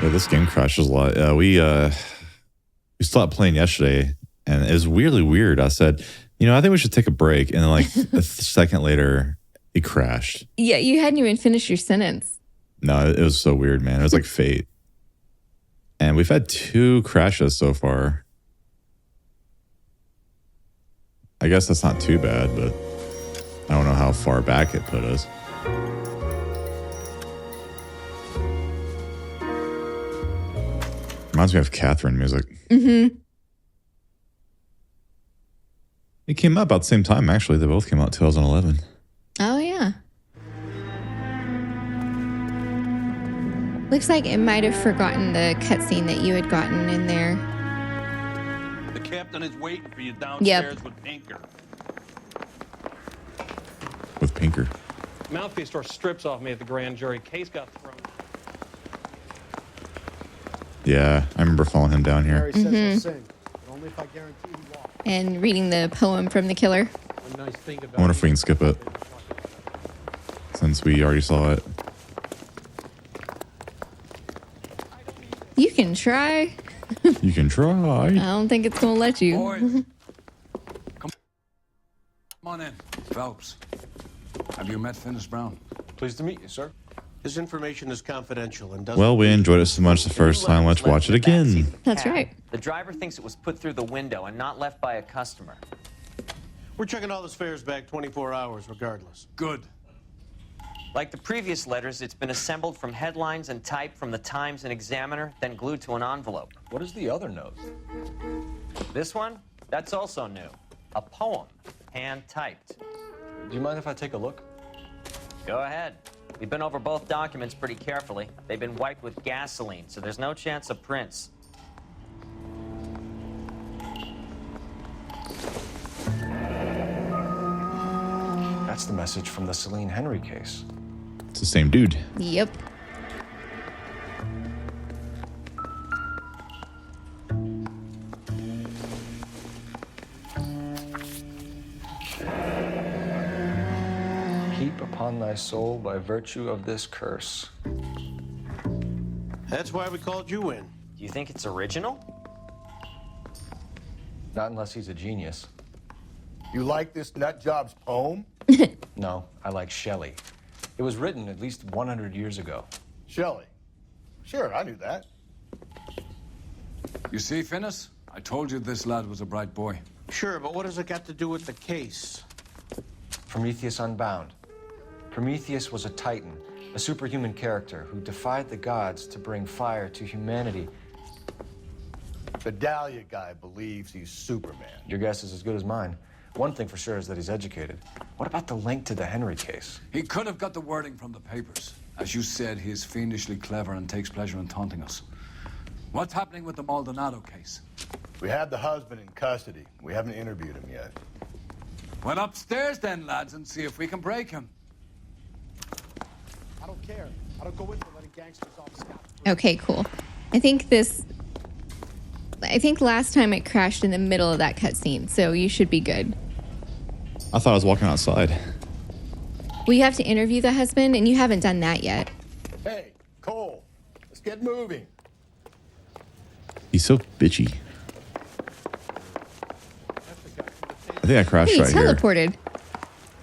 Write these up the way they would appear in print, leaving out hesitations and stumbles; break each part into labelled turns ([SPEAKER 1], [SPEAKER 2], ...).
[SPEAKER 1] Yeah, this game crashes a lot. We stopped playing yesterday, and it was weirdly weird. I said, I think we should take a break, and then like a second later, it crashed.
[SPEAKER 2] Yeah, you hadn't even finished your sentence.
[SPEAKER 1] No, it was so weird, man. It was like fate. And we've had 2 crashes so far. I guess that's not too bad, but I don't know how far back it put us. Reminds me of Catherine music.
[SPEAKER 2] Mm-hmm.
[SPEAKER 1] It came out about the same time, actually. They both came out 2011.
[SPEAKER 2] Oh, yeah. Looks like it might have forgotten the cutscene that you had gotten in there.
[SPEAKER 3] The captain is waiting for you downstairs with Pinker.
[SPEAKER 1] With Pinker.
[SPEAKER 4] Mouthpiece tore strips off me at the grand jury. Case got thrown.
[SPEAKER 1] Yeah, I remember following him down here.
[SPEAKER 2] And reading the poem from the killer.
[SPEAKER 1] I wonder if we can skip it, since we already saw it.
[SPEAKER 2] You can try.
[SPEAKER 1] You can try.
[SPEAKER 2] I don't think it's going to let you.
[SPEAKER 3] Boys, come on in. Phelps, have you met Finis Brown?
[SPEAKER 5] Pleased to meet you, sir. This information is confidential and doesn't...
[SPEAKER 1] Well, we enjoyed it so much the first time. Let's watch it again.
[SPEAKER 2] That's right.
[SPEAKER 6] The driver thinks it was put through the window and not left by a customer.
[SPEAKER 5] We're checking all the fares back 24 hours regardless.
[SPEAKER 3] Good.
[SPEAKER 6] Like the previous letters, it's been assembled from headlines and typed from the Times and Examiner, then glued to an envelope.
[SPEAKER 5] What is the other note?
[SPEAKER 6] This one? That's also new. A poem, hand-typed.
[SPEAKER 5] Do you mind if I take a look?
[SPEAKER 6] Go ahead. We've been over both documents pretty carefully. They've been wiped with gasoline, so there's no chance of prints.
[SPEAKER 5] That's the message from the Celine Henry case.
[SPEAKER 1] It's the same dude.
[SPEAKER 2] Yep.
[SPEAKER 5] Heap upon thy soul by virtue of this curse. That's why we called you in.
[SPEAKER 6] Do you think it's original?
[SPEAKER 5] Not unless he's a genius.
[SPEAKER 7] You like this nutjob's poem?
[SPEAKER 5] No, I like Shelley. It was written at least 100 years ago.
[SPEAKER 7] Shelley. Sure, I knew that.
[SPEAKER 3] You see, Finis? I told you this lad was a bright boy.
[SPEAKER 5] Sure, but what has it got to do with the case?
[SPEAKER 8] Prometheus Unbound. Prometheus was a titan, a superhuman character who defied the gods to bring fire to humanity.
[SPEAKER 7] The Dahlia guy believes he's Superman.
[SPEAKER 8] Your guess is as good as mine. One thing for sure is that he's educated. What about the link to the Henry case?
[SPEAKER 3] He could have got the wording from the papers. As you said, he is fiendishly clever and takes pleasure in taunting us. What's happening with the Maldonado case?
[SPEAKER 7] We have the husband in custody. We haven't interviewed him yet.
[SPEAKER 3] Well, upstairs then, lads, and see if we can break him.
[SPEAKER 9] I don't care. I don't go in for letting gangsters off scot.
[SPEAKER 2] Okay, cool. I think last time it crashed in the middle of that cutscene, so you should be good.
[SPEAKER 1] I thought I was walking outside.
[SPEAKER 2] Well, you have to interview the husband, and you haven't done that yet.
[SPEAKER 7] Hey, Cole, let's get moving.
[SPEAKER 1] He's so bitchy. I think I crashed
[SPEAKER 2] Hey, he
[SPEAKER 1] right here.
[SPEAKER 2] teleported.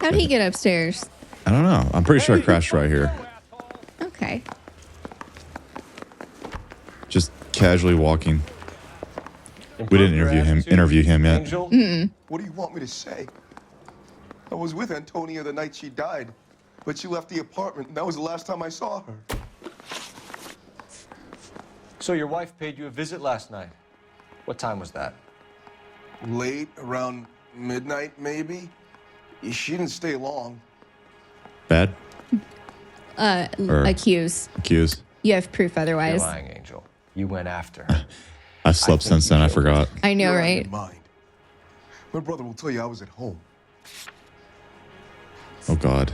[SPEAKER 2] How'd he get upstairs?
[SPEAKER 1] I don't know. I'm pretty sure I crashed right here.
[SPEAKER 2] Okay.
[SPEAKER 1] Just casually walking. We didn't interview him yet.
[SPEAKER 5] Angel?
[SPEAKER 10] What do you want me to say? I was with Antonia the night she died, but she left the apartment, and that was the last time I saw her.
[SPEAKER 8] So your wife paid you a visit last night. What time was that?
[SPEAKER 10] Late, around midnight, maybe? She didn't stay long.
[SPEAKER 1] Bad?
[SPEAKER 2] Accuse.
[SPEAKER 1] Accused.
[SPEAKER 2] You have proof
[SPEAKER 8] You're
[SPEAKER 2] otherwise.
[SPEAKER 8] lying, Angel. You went after her.
[SPEAKER 1] I've slept since then. I forgot.
[SPEAKER 2] I know,
[SPEAKER 10] You're out of
[SPEAKER 2] right?
[SPEAKER 10] your mind. My brother will tell you I was at home.
[SPEAKER 1] Oh, God.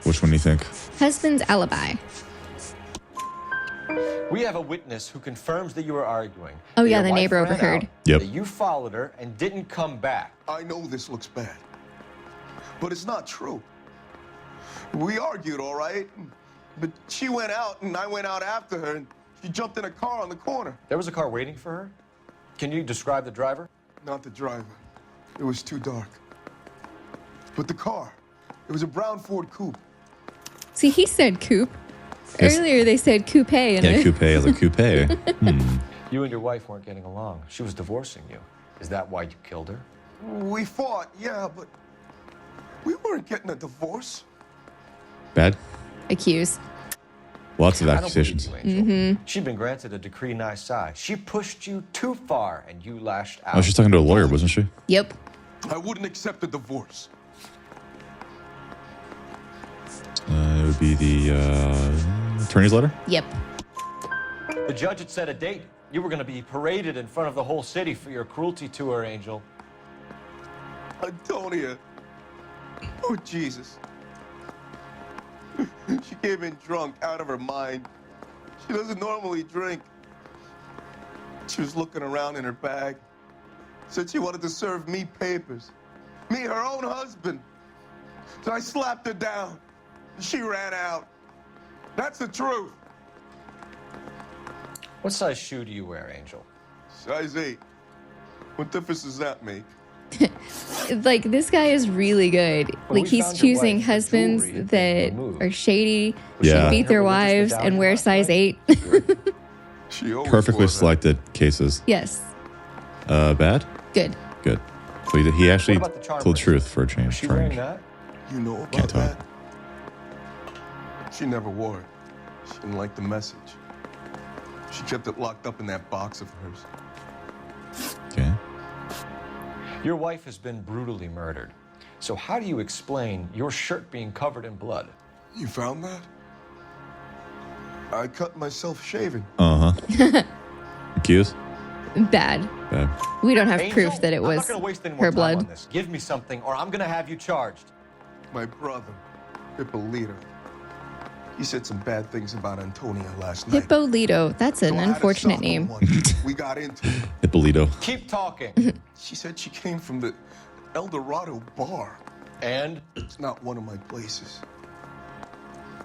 [SPEAKER 1] Which one do you think?
[SPEAKER 2] Husband's alibi.
[SPEAKER 8] We have a witness who confirms that you were arguing.
[SPEAKER 2] Oh,
[SPEAKER 8] that
[SPEAKER 2] yeah,
[SPEAKER 8] your
[SPEAKER 2] the
[SPEAKER 8] wife
[SPEAKER 2] neighbor
[SPEAKER 8] ran
[SPEAKER 2] overheard.
[SPEAKER 8] out,
[SPEAKER 1] Yep.
[SPEAKER 8] That you followed her and didn't come back.
[SPEAKER 10] I know this looks bad, but it's not true. We argued, all right? But she went out, and I went out after her, and She jumped in a car on the corner.
[SPEAKER 8] There was a car waiting for her? Can you describe the driver?
[SPEAKER 10] Not the driver. It was too dark. But the car. It was a brown Ford coupe.
[SPEAKER 2] See, he said coupe.
[SPEAKER 1] Yes.
[SPEAKER 2] Earlier they said coupe. And
[SPEAKER 1] Yeah, coupe. I was like, coupe.
[SPEAKER 8] You and your wife weren't getting along. She was divorcing you. Is that why you killed her?
[SPEAKER 10] We fought, yeah, but we weren't getting a divorce.
[SPEAKER 1] Bad.
[SPEAKER 2] accused.
[SPEAKER 1] Lots of
[SPEAKER 8] I don't believe
[SPEAKER 1] accusations.
[SPEAKER 8] you, Angel. She'd been granted a decree nisi. She pushed you too far, and you lashed out.
[SPEAKER 1] Oh, she's talking to a lawyer, wasn't she?
[SPEAKER 2] Yep.
[SPEAKER 10] I wouldn't accept a divorce.
[SPEAKER 1] It would be the attorney's letter?
[SPEAKER 2] Yep.
[SPEAKER 8] The judge had set a date. You were going to be paraded in front of the whole city for your cruelty to her, Angel.
[SPEAKER 10] Antonia. Oh, Jesus. She came in drunk, out of her mind. She doesn't normally drink. She was looking around in her bag. Said she wanted to serve me papers. Me, her own husband. So I slapped her down. She ran out. That's the truth.
[SPEAKER 8] What size shoe do you wear, Angel?
[SPEAKER 10] Size 8. What difference does that make?
[SPEAKER 2] Like, this guy is really good.
[SPEAKER 8] Well,
[SPEAKER 2] Like,
[SPEAKER 8] we
[SPEAKER 2] he's
[SPEAKER 8] found your
[SPEAKER 2] choosing
[SPEAKER 8] wife, her
[SPEAKER 2] husbands
[SPEAKER 8] jewelry had
[SPEAKER 2] that
[SPEAKER 8] been removed.
[SPEAKER 2] are shady,
[SPEAKER 1] Yeah.
[SPEAKER 2] beat their
[SPEAKER 8] Her
[SPEAKER 2] wives,
[SPEAKER 8] religious
[SPEAKER 2] and
[SPEAKER 8] medallion
[SPEAKER 2] wear
[SPEAKER 8] last
[SPEAKER 2] size
[SPEAKER 8] night?
[SPEAKER 2] 8.
[SPEAKER 10] She always
[SPEAKER 1] Perfectly
[SPEAKER 10] wore that.
[SPEAKER 1] selected cases.
[SPEAKER 2] Yes.
[SPEAKER 1] Bad?
[SPEAKER 2] Good.
[SPEAKER 1] Good. So he actually
[SPEAKER 8] What about the charm
[SPEAKER 1] told the
[SPEAKER 8] bracelet?
[SPEAKER 1] truth for a change.
[SPEAKER 8] Was she wearing
[SPEAKER 1] Charm.
[SPEAKER 8] that?
[SPEAKER 10] You know about
[SPEAKER 1] Can't talk.
[SPEAKER 10] that? She never wore it. She didn't like the message. She kept it locked up in that box of hers.
[SPEAKER 1] Okay.
[SPEAKER 8] Your wife has been brutally murdered. So how do you explain your shirt being covered in blood?
[SPEAKER 10] You found that? I cut myself shaving.
[SPEAKER 1] Uh-huh. Accused?
[SPEAKER 2] Bad.
[SPEAKER 1] Bad.
[SPEAKER 2] We don't have
[SPEAKER 8] Angel,
[SPEAKER 2] proof that it
[SPEAKER 8] I'm
[SPEAKER 2] was
[SPEAKER 8] not going to waste any more
[SPEAKER 2] her
[SPEAKER 8] time
[SPEAKER 2] blood.
[SPEAKER 8] on this. Give me something, or I'm going to have you charged.
[SPEAKER 10] My brother, Hippolito. He said some bad things about Antonia last night.
[SPEAKER 2] Hippolito. That's an
[SPEAKER 10] So I had a
[SPEAKER 2] unfortunate
[SPEAKER 10] soccer
[SPEAKER 2] name.
[SPEAKER 10] one. We got into it.
[SPEAKER 1] Hippolito.
[SPEAKER 8] Keep talking.
[SPEAKER 10] She said she came from the El Dorado bar.
[SPEAKER 8] And
[SPEAKER 10] It's not one of my places.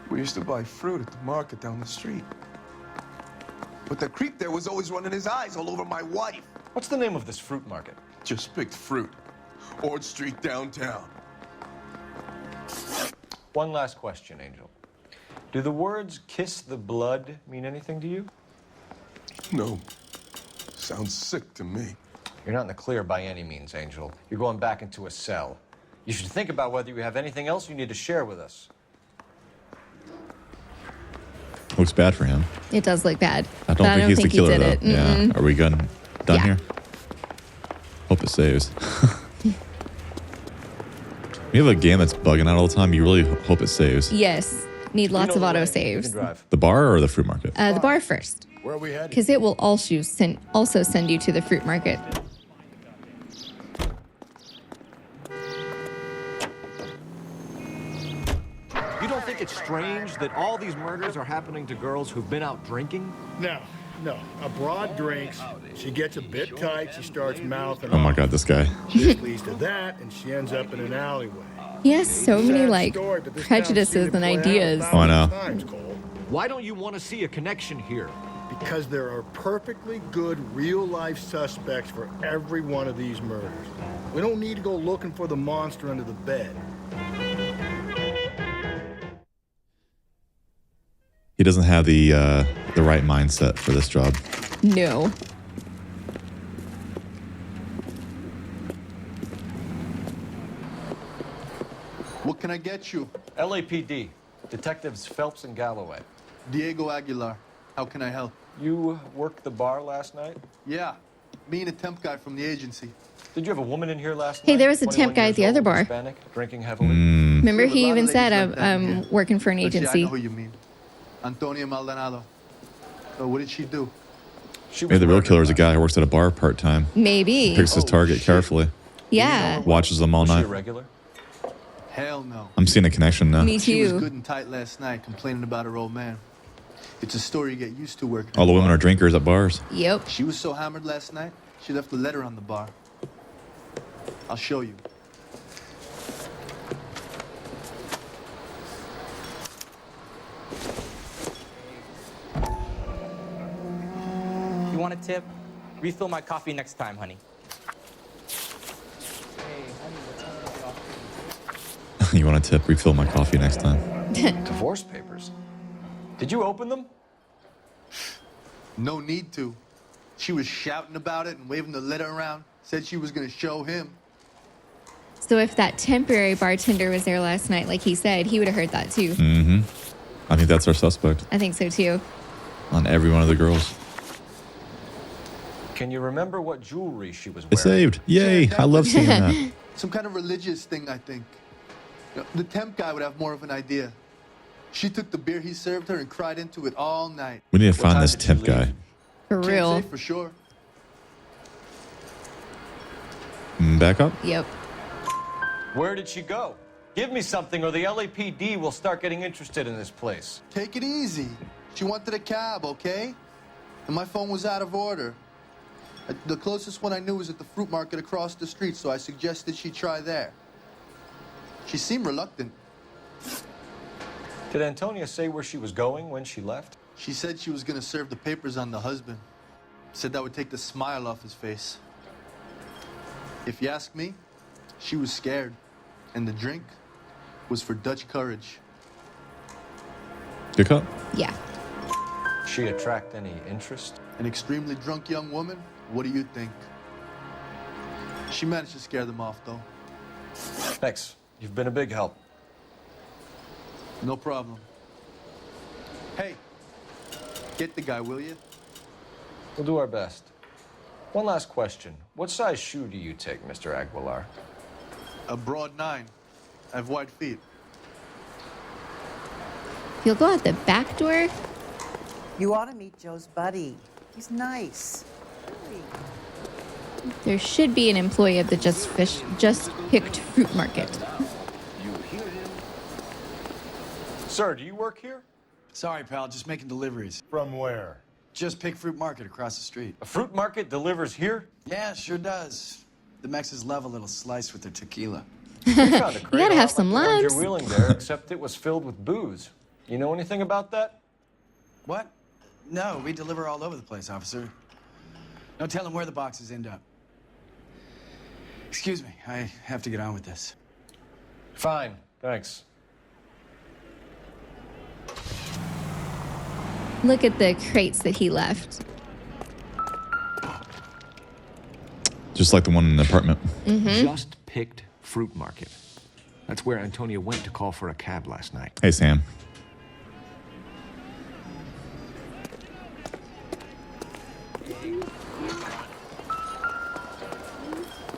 [SPEAKER 10] We used to buy fruit at the market down the street. But the creep there was always running his eyes all over my wife.
[SPEAKER 8] what's the name of this fruit market?
[SPEAKER 10] Just picked fruit. Ord Street downtown.
[SPEAKER 8] One last question, Angel. Do the words kiss the blood mean anything to you?
[SPEAKER 10] No. Sounds sick to me.
[SPEAKER 8] You're not in the clear by any means, Angel. You're going back into a cell. You should think about whether you have anything else you need to share with us.
[SPEAKER 1] Looks bad for him.
[SPEAKER 2] It does look bad.
[SPEAKER 1] I don't think he's the
[SPEAKER 2] he
[SPEAKER 1] killer,
[SPEAKER 2] did
[SPEAKER 1] though.
[SPEAKER 2] it.
[SPEAKER 1] Yeah.
[SPEAKER 2] Mm-mm.
[SPEAKER 1] Are we done
[SPEAKER 2] Yeah.
[SPEAKER 1] here? Hope it saves. You have a game that's bugging out all the time. You really hope it saves.
[SPEAKER 2] Yes. Need lots of
[SPEAKER 8] You know the
[SPEAKER 2] auto
[SPEAKER 8] way. You
[SPEAKER 2] saves.
[SPEAKER 8] can drive.
[SPEAKER 1] The bar or the fruit market?
[SPEAKER 2] The bar first.
[SPEAKER 7] Where are we headed?
[SPEAKER 2] Because it will also send you to the fruit market.
[SPEAKER 11] You don't think it's strange that all these murders are happening to girls who've been out drinking?
[SPEAKER 9] No. A broad drinks. She gets a bit tight. She starts mouthing
[SPEAKER 1] Oh my
[SPEAKER 9] off.
[SPEAKER 1] God, this guy.
[SPEAKER 9] She leads to that, and she ends up in an alleyway.
[SPEAKER 2] He has so many,
[SPEAKER 9] Sad
[SPEAKER 2] like,
[SPEAKER 9] story, but this town's seen
[SPEAKER 2] prejudices
[SPEAKER 9] it
[SPEAKER 2] and
[SPEAKER 9] play out
[SPEAKER 2] ideas.
[SPEAKER 9] 1,000
[SPEAKER 1] Oh, I know.
[SPEAKER 9] times, Cole.
[SPEAKER 11] Why don't you want to see a connection here?
[SPEAKER 9] Because there are perfectly good real-life suspects for every one of these murders. We don't need to go looking for the monster under the bed.
[SPEAKER 1] He doesn't have the right mindset for this job.
[SPEAKER 2] No.
[SPEAKER 12] What can I get you?
[SPEAKER 8] LAPD, Detectives Phelps and Galloway.
[SPEAKER 12] Diego Aguilar. How can I help?
[SPEAKER 8] You worked the bar last night?
[SPEAKER 12] Yeah, me and a temp guy from the agency.
[SPEAKER 8] Did you have a woman in here last
[SPEAKER 2] Hey,
[SPEAKER 8] night?
[SPEAKER 2] there was a
[SPEAKER 8] 21
[SPEAKER 2] temp guy at
[SPEAKER 8] years
[SPEAKER 2] the other
[SPEAKER 8] old,
[SPEAKER 2] bar.
[SPEAKER 8] Hispanic, drinking heavily.
[SPEAKER 2] Remember,
[SPEAKER 12] There were a
[SPEAKER 2] he
[SPEAKER 12] lot of
[SPEAKER 2] even
[SPEAKER 12] ladies
[SPEAKER 2] said,
[SPEAKER 12] like that in here.
[SPEAKER 2] I'm working for an
[SPEAKER 12] But yeah, I
[SPEAKER 2] agency.
[SPEAKER 12] know who you mean. Antonia Maldonado. So what did she do?
[SPEAKER 8] She was
[SPEAKER 1] Maybe the real
[SPEAKER 8] murdered
[SPEAKER 1] killer is a
[SPEAKER 8] last
[SPEAKER 1] guy who works at a bar part-time.
[SPEAKER 2] Maybe.
[SPEAKER 1] Picks his target
[SPEAKER 12] shit.
[SPEAKER 1] carefully.
[SPEAKER 2] Yeah.
[SPEAKER 1] Watches them all
[SPEAKER 8] Was she
[SPEAKER 1] night.
[SPEAKER 8] a regular?
[SPEAKER 12] Hell no.
[SPEAKER 1] I'm seeing a connection now.
[SPEAKER 2] Me
[SPEAKER 12] She was
[SPEAKER 2] too.
[SPEAKER 12] good and tight last night, complaining about her old man. It's a story you get used to working.
[SPEAKER 1] All the
[SPEAKER 12] at a
[SPEAKER 1] women
[SPEAKER 12] bar.
[SPEAKER 1] are drinkers at bars.
[SPEAKER 2] Yep.
[SPEAKER 12] She was so hammered last night, she left a letter on the bar. I'll show you.
[SPEAKER 13] want a tip? Refill my coffee next time, honey.
[SPEAKER 1] You want a tip? Refill my coffee next time.
[SPEAKER 8] Divorce papers? Did you open them?
[SPEAKER 12] No need to. She was shouting about it and waving the letter around. Said she was going to show him.
[SPEAKER 2] So if that temporary bartender was there last night, like he said, he would have heard that too.
[SPEAKER 1] Mm-hmm. I think that's our suspect.
[SPEAKER 2] I think so too.
[SPEAKER 1] On every one of the girls.
[SPEAKER 8] Can you remember what jewelry she was wearing?
[SPEAKER 1] It's saved. Yay. I love seeing that.
[SPEAKER 12] Some kind of religious thing, I think. You know, the temp guy would have more of an idea. She took the beer he served her and cried into it all night.
[SPEAKER 1] We need to find this temp guy.
[SPEAKER 2] For real.
[SPEAKER 12] Can't say for sure.
[SPEAKER 1] Back up?
[SPEAKER 2] Yep.
[SPEAKER 8] Where did she go? Give me something or the LAPD will start getting interested in this place.
[SPEAKER 12] Take it easy. She wanted a cab, okay? And my phone was out of order. The closest one I knew was at the fruit market across the street, so I suggested she try there. She seemed reluctant.
[SPEAKER 8] Did Antonia say where she was going when she left?
[SPEAKER 12] She said she was gonna serve the papers on the husband. Said that would take the smile off his face. If you ask me, she was scared. And the drink was for Dutch courage.
[SPEAKER 1] Good cut?
[SPEAKER 2] Yeah.
[SPEAKER 8] She attract any interest?
[SPEAKER 12] An extremely drunk young woman? What do you think? She managed to scare them off, though.
[SPEAKER 8] Thanks. You've been a big help.
[SPEAKER 12] No problem. Hey, get the guy, will you?
[SPEAKER 8] We'll do our best. One last question. What size shoe do you take, Mr. Aguilar?
[SPEAKER 12] A broad 9. I have wide feet.
[SPEAKER 2] You'll go out the back door?
[SPEAKER 14] You ought to meet Joe's buddy. He's nice.
[SPEAKER 2] There should be an employee at the Just Picked Fruit Market.
[SPEAKER 8] Sir, do you work here?
[SPEAKER 15] Sorry, pal, just making deliveries.
[SPEAKER 7] From where?
[SPEAKER 15] Just Pick Fruit Market across the street.
[SPEAKER 8] A fruit market delivers here?
[SPEAKER 15] Yeah, sure does. The Mexes love a little slice with their tequila.
[SPEAKER 8] We found a crate
[SPEAKER 2] You gotta
[SPEAKER 8] a
[SPEAKER 2] have
[SPEAKER 8] lot
[SPEAKER 2] some
[SPEAKER 8] like the one
[SPEAKER 2] limes.
[SPEAKER 8] You're wheeling there, except it was filled with booze. You know anything about that?
[SPEAKER 15] What? No, we deliver all over the place, officer. No telling where the boxes end up. Excuse me, I have to get on with this.
[SPEAKER 8] Fine, thanks.
[SPEAKER 2] Look at the crates that he left.
[SPEAKER 1] Just like the one in the apartment.
[SPEAKER 2] Mm-hmm.
[SPEAKER 11] Just Picked Fruit Market. That's where Antonia went to call for a cab last night.
[SPEAKER 1] Hey, Sam.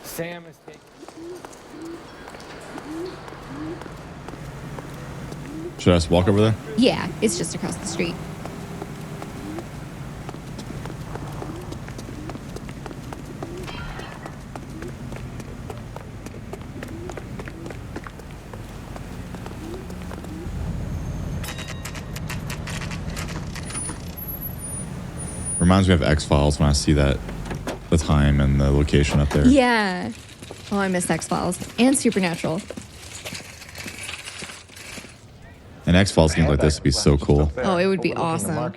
[SPEAKER 13] Sam is taking...
[SPEAKER 1] Should I just walk over there?
[SPEAKER 2] Yeah, it's just across the street.
[SPEAKER 1] Reminds me of X-Files when I see that, the time and the location up there.
[SPEAKER 2] Yeah. Oh, I miss X-Files and Supernatural.
[SPEAKER 1] And X-Files games like this would be so cool.
[SPEAKER 2] Oh, it would be awesome.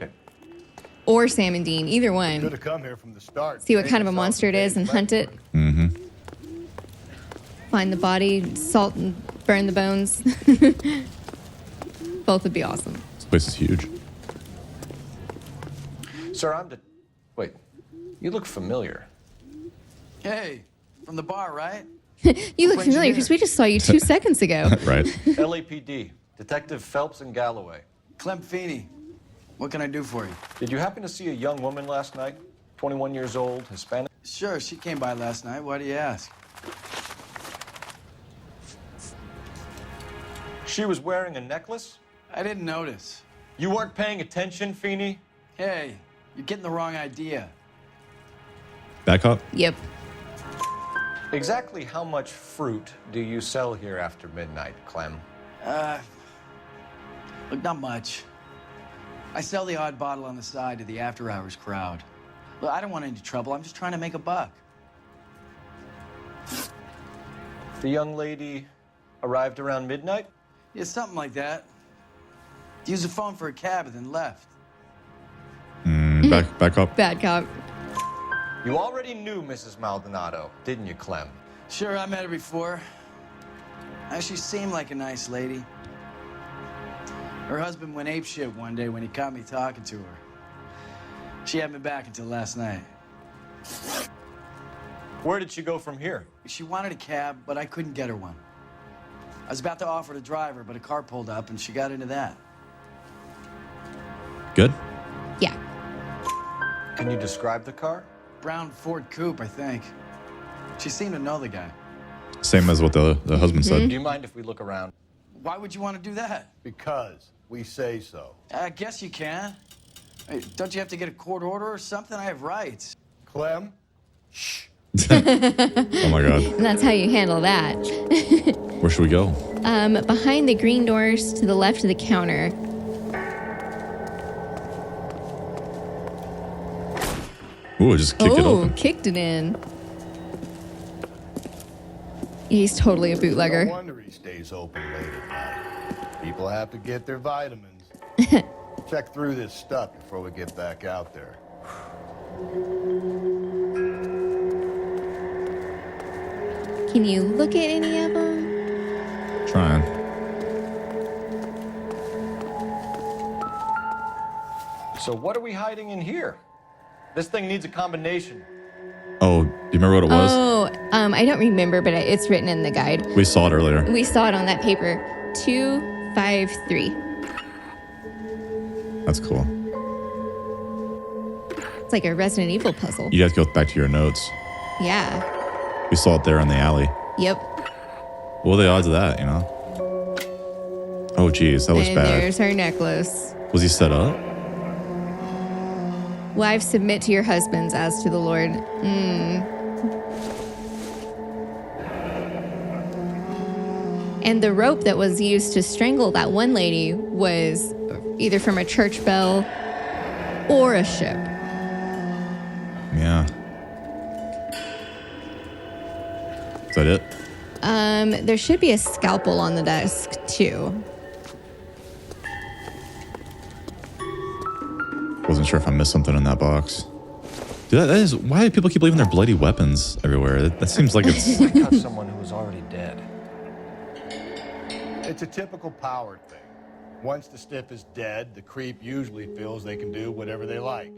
[SPEAKER 2] Or Sam and Dean, either
[SPEAKER 7] Should
[SPEAKER 2] one.
[SPEAKER 7] have come here from the start.
[SPEAKER 2] See what kind of a monster it is and hunt it.
[SPEAKER 1] Mm-hmm.
[SPEAKER 2] Find the body, salt and burn the bones. Both would be awesome.
[SPEAKER 1] This place is huge.
[SPEAKER 8] Sir, Wait, you look familiar.
[SPEAKER 15] Hey, from the bar, right?
[SPEAKER 2] You look familiar because we just saw you 2 seconds ago.
[SPEAKER 1] Right.
[SPEAKER 8] LAPD, Detective Phelps and Galloway.
[SPEAKER 15] Clem Feeney. What can I do for you?
[SPEAKER 8] Did you happen to see a young woman last night? 21 years old, Hispanic?
[SPEAKER 15] Sure, she came by last night. Why do you ask?
[SPEAKER 8] She was wearing a necklace?
[SPEAKER 15] I didn't notice.
[SPEAKER 8] You weren't paying attention, Feeney?
[SPEAKER 15] Hey, you're getting the wrong idea.
[SPEAKER 1] Back up?
[SPEAKER 2] Yep.
[SPEAKER 8] Exactly how much fruit do you sell here after midnight, Clem?
[SPEAKER 15] Look, not much. I sell the odd bottle on the side to the after-hours crowd. Look, I don't want any trouble. I'm just trying to make a buck.
[SPEAKER 8] The young lady arrived around midnight?
[SPEAKER 15] Yeah, something like that. Used the phone for a cab and then left.
[SPEAKER 1] Back up.
[SPEAKER 2] Bad cop.
[SPEAKER 8] You already knew Mrs. Maldonado, didn't you, Clem?
[SPEAKER 15] Sure, I met her before. She seemed like a nice lady. Her husband went apeshit one day when he caught me talking to her. She had me back until last night.
[SPEAKER 8] Where did she go from here?
[SPEAKER 15] She wanted a cab, but I couldn't get her one. I was about to offer to drive her, but a car pulled up and she got into that.
[SPEAKER 1] Good?
[SPEAKER 2] Yeah.
[SPEAKER 8] Can you describe the car?
[SPEAKER 15] Brown Ford Coupe, I think. She seemed to know the guy.
[SPEAKER 1] Same as what the husband said.
[SPEAKER 8] Do you mind if we look around?
[SPEAKER 15] Why would you want to do that?
[SPEAKER 7] Because we say so.
[SPEAKER 15] I guess you can. Hey, don't you have to get a court order or something? I have rights.
[SPEAKER 7] Clem? Shh.
[SPEAKER 1] Oh my God.
[SPEAKER 2] And that's how you handle that.
[SPEAKER 1] Where should we go?
[SPEAKER 2] Behind the green doors to the left of the counter.
[SPEAKER 1] Ooh, just kicked it open.
[SPEAKER 2] Kicked it in. He's totally a bootlegger.
[SPEAKER 7] No wonder he stays open late at night. People have to get their vitamins. Check through this stuff before we get back out there.
[SPEAKER 2] Can you look at any of them?
[SPEAKER 1] Trying.
[SPEAKER 8] So what are we hiding in here? This thing needs a combination.
[SPEAKER 1] Oh, do you remember what it was?
[SPEAKER 2] Oh, I don't remember, but it's written in the guide.
[SPEAKER 1] We saw it earlier.
[SPEAKER 2] We saw it on that paper. 253.
[SPEAKER 1] That's cool.
[SPEAKER 2] It's like a Resident Evil puzzle.
[SPEAKER 1] You have to go back to your notes.
[SPEAKER 2] Yeah.
[SPEAKER 1] We saw it there in the alley.
[SPEAKER 2] Yep.
[SPEAKER 1] What are the odds of that, you know? Oh, geez, that looks
[SPEAKER 2] and
[SPEAKER 1] bad.
[SPEAKER 2] There's her necklace.
[SPEAKER 1] Was he set up?
[SPEAKER 2] Wives, submit to your husbands as to the Lord. And the rope that was used to strangle that one lady was either from a church bell or a ship.
[SPEAKER 1] Yeah. Is that it?
[SPEAKER 2] There should be a scalpel on the desk, too.
[SPEAKER 1] Wasn't sure if I missed something in that box. Dude, that is why do people keep leaving their bloody weapons everywhere? That seems like it's.
[SPEAKER 8] I cut someone who was already dead.
[SPEAKER 7] It's a typical power thing. Once the stiff is dead, the creep usually feels they can do whatever they like.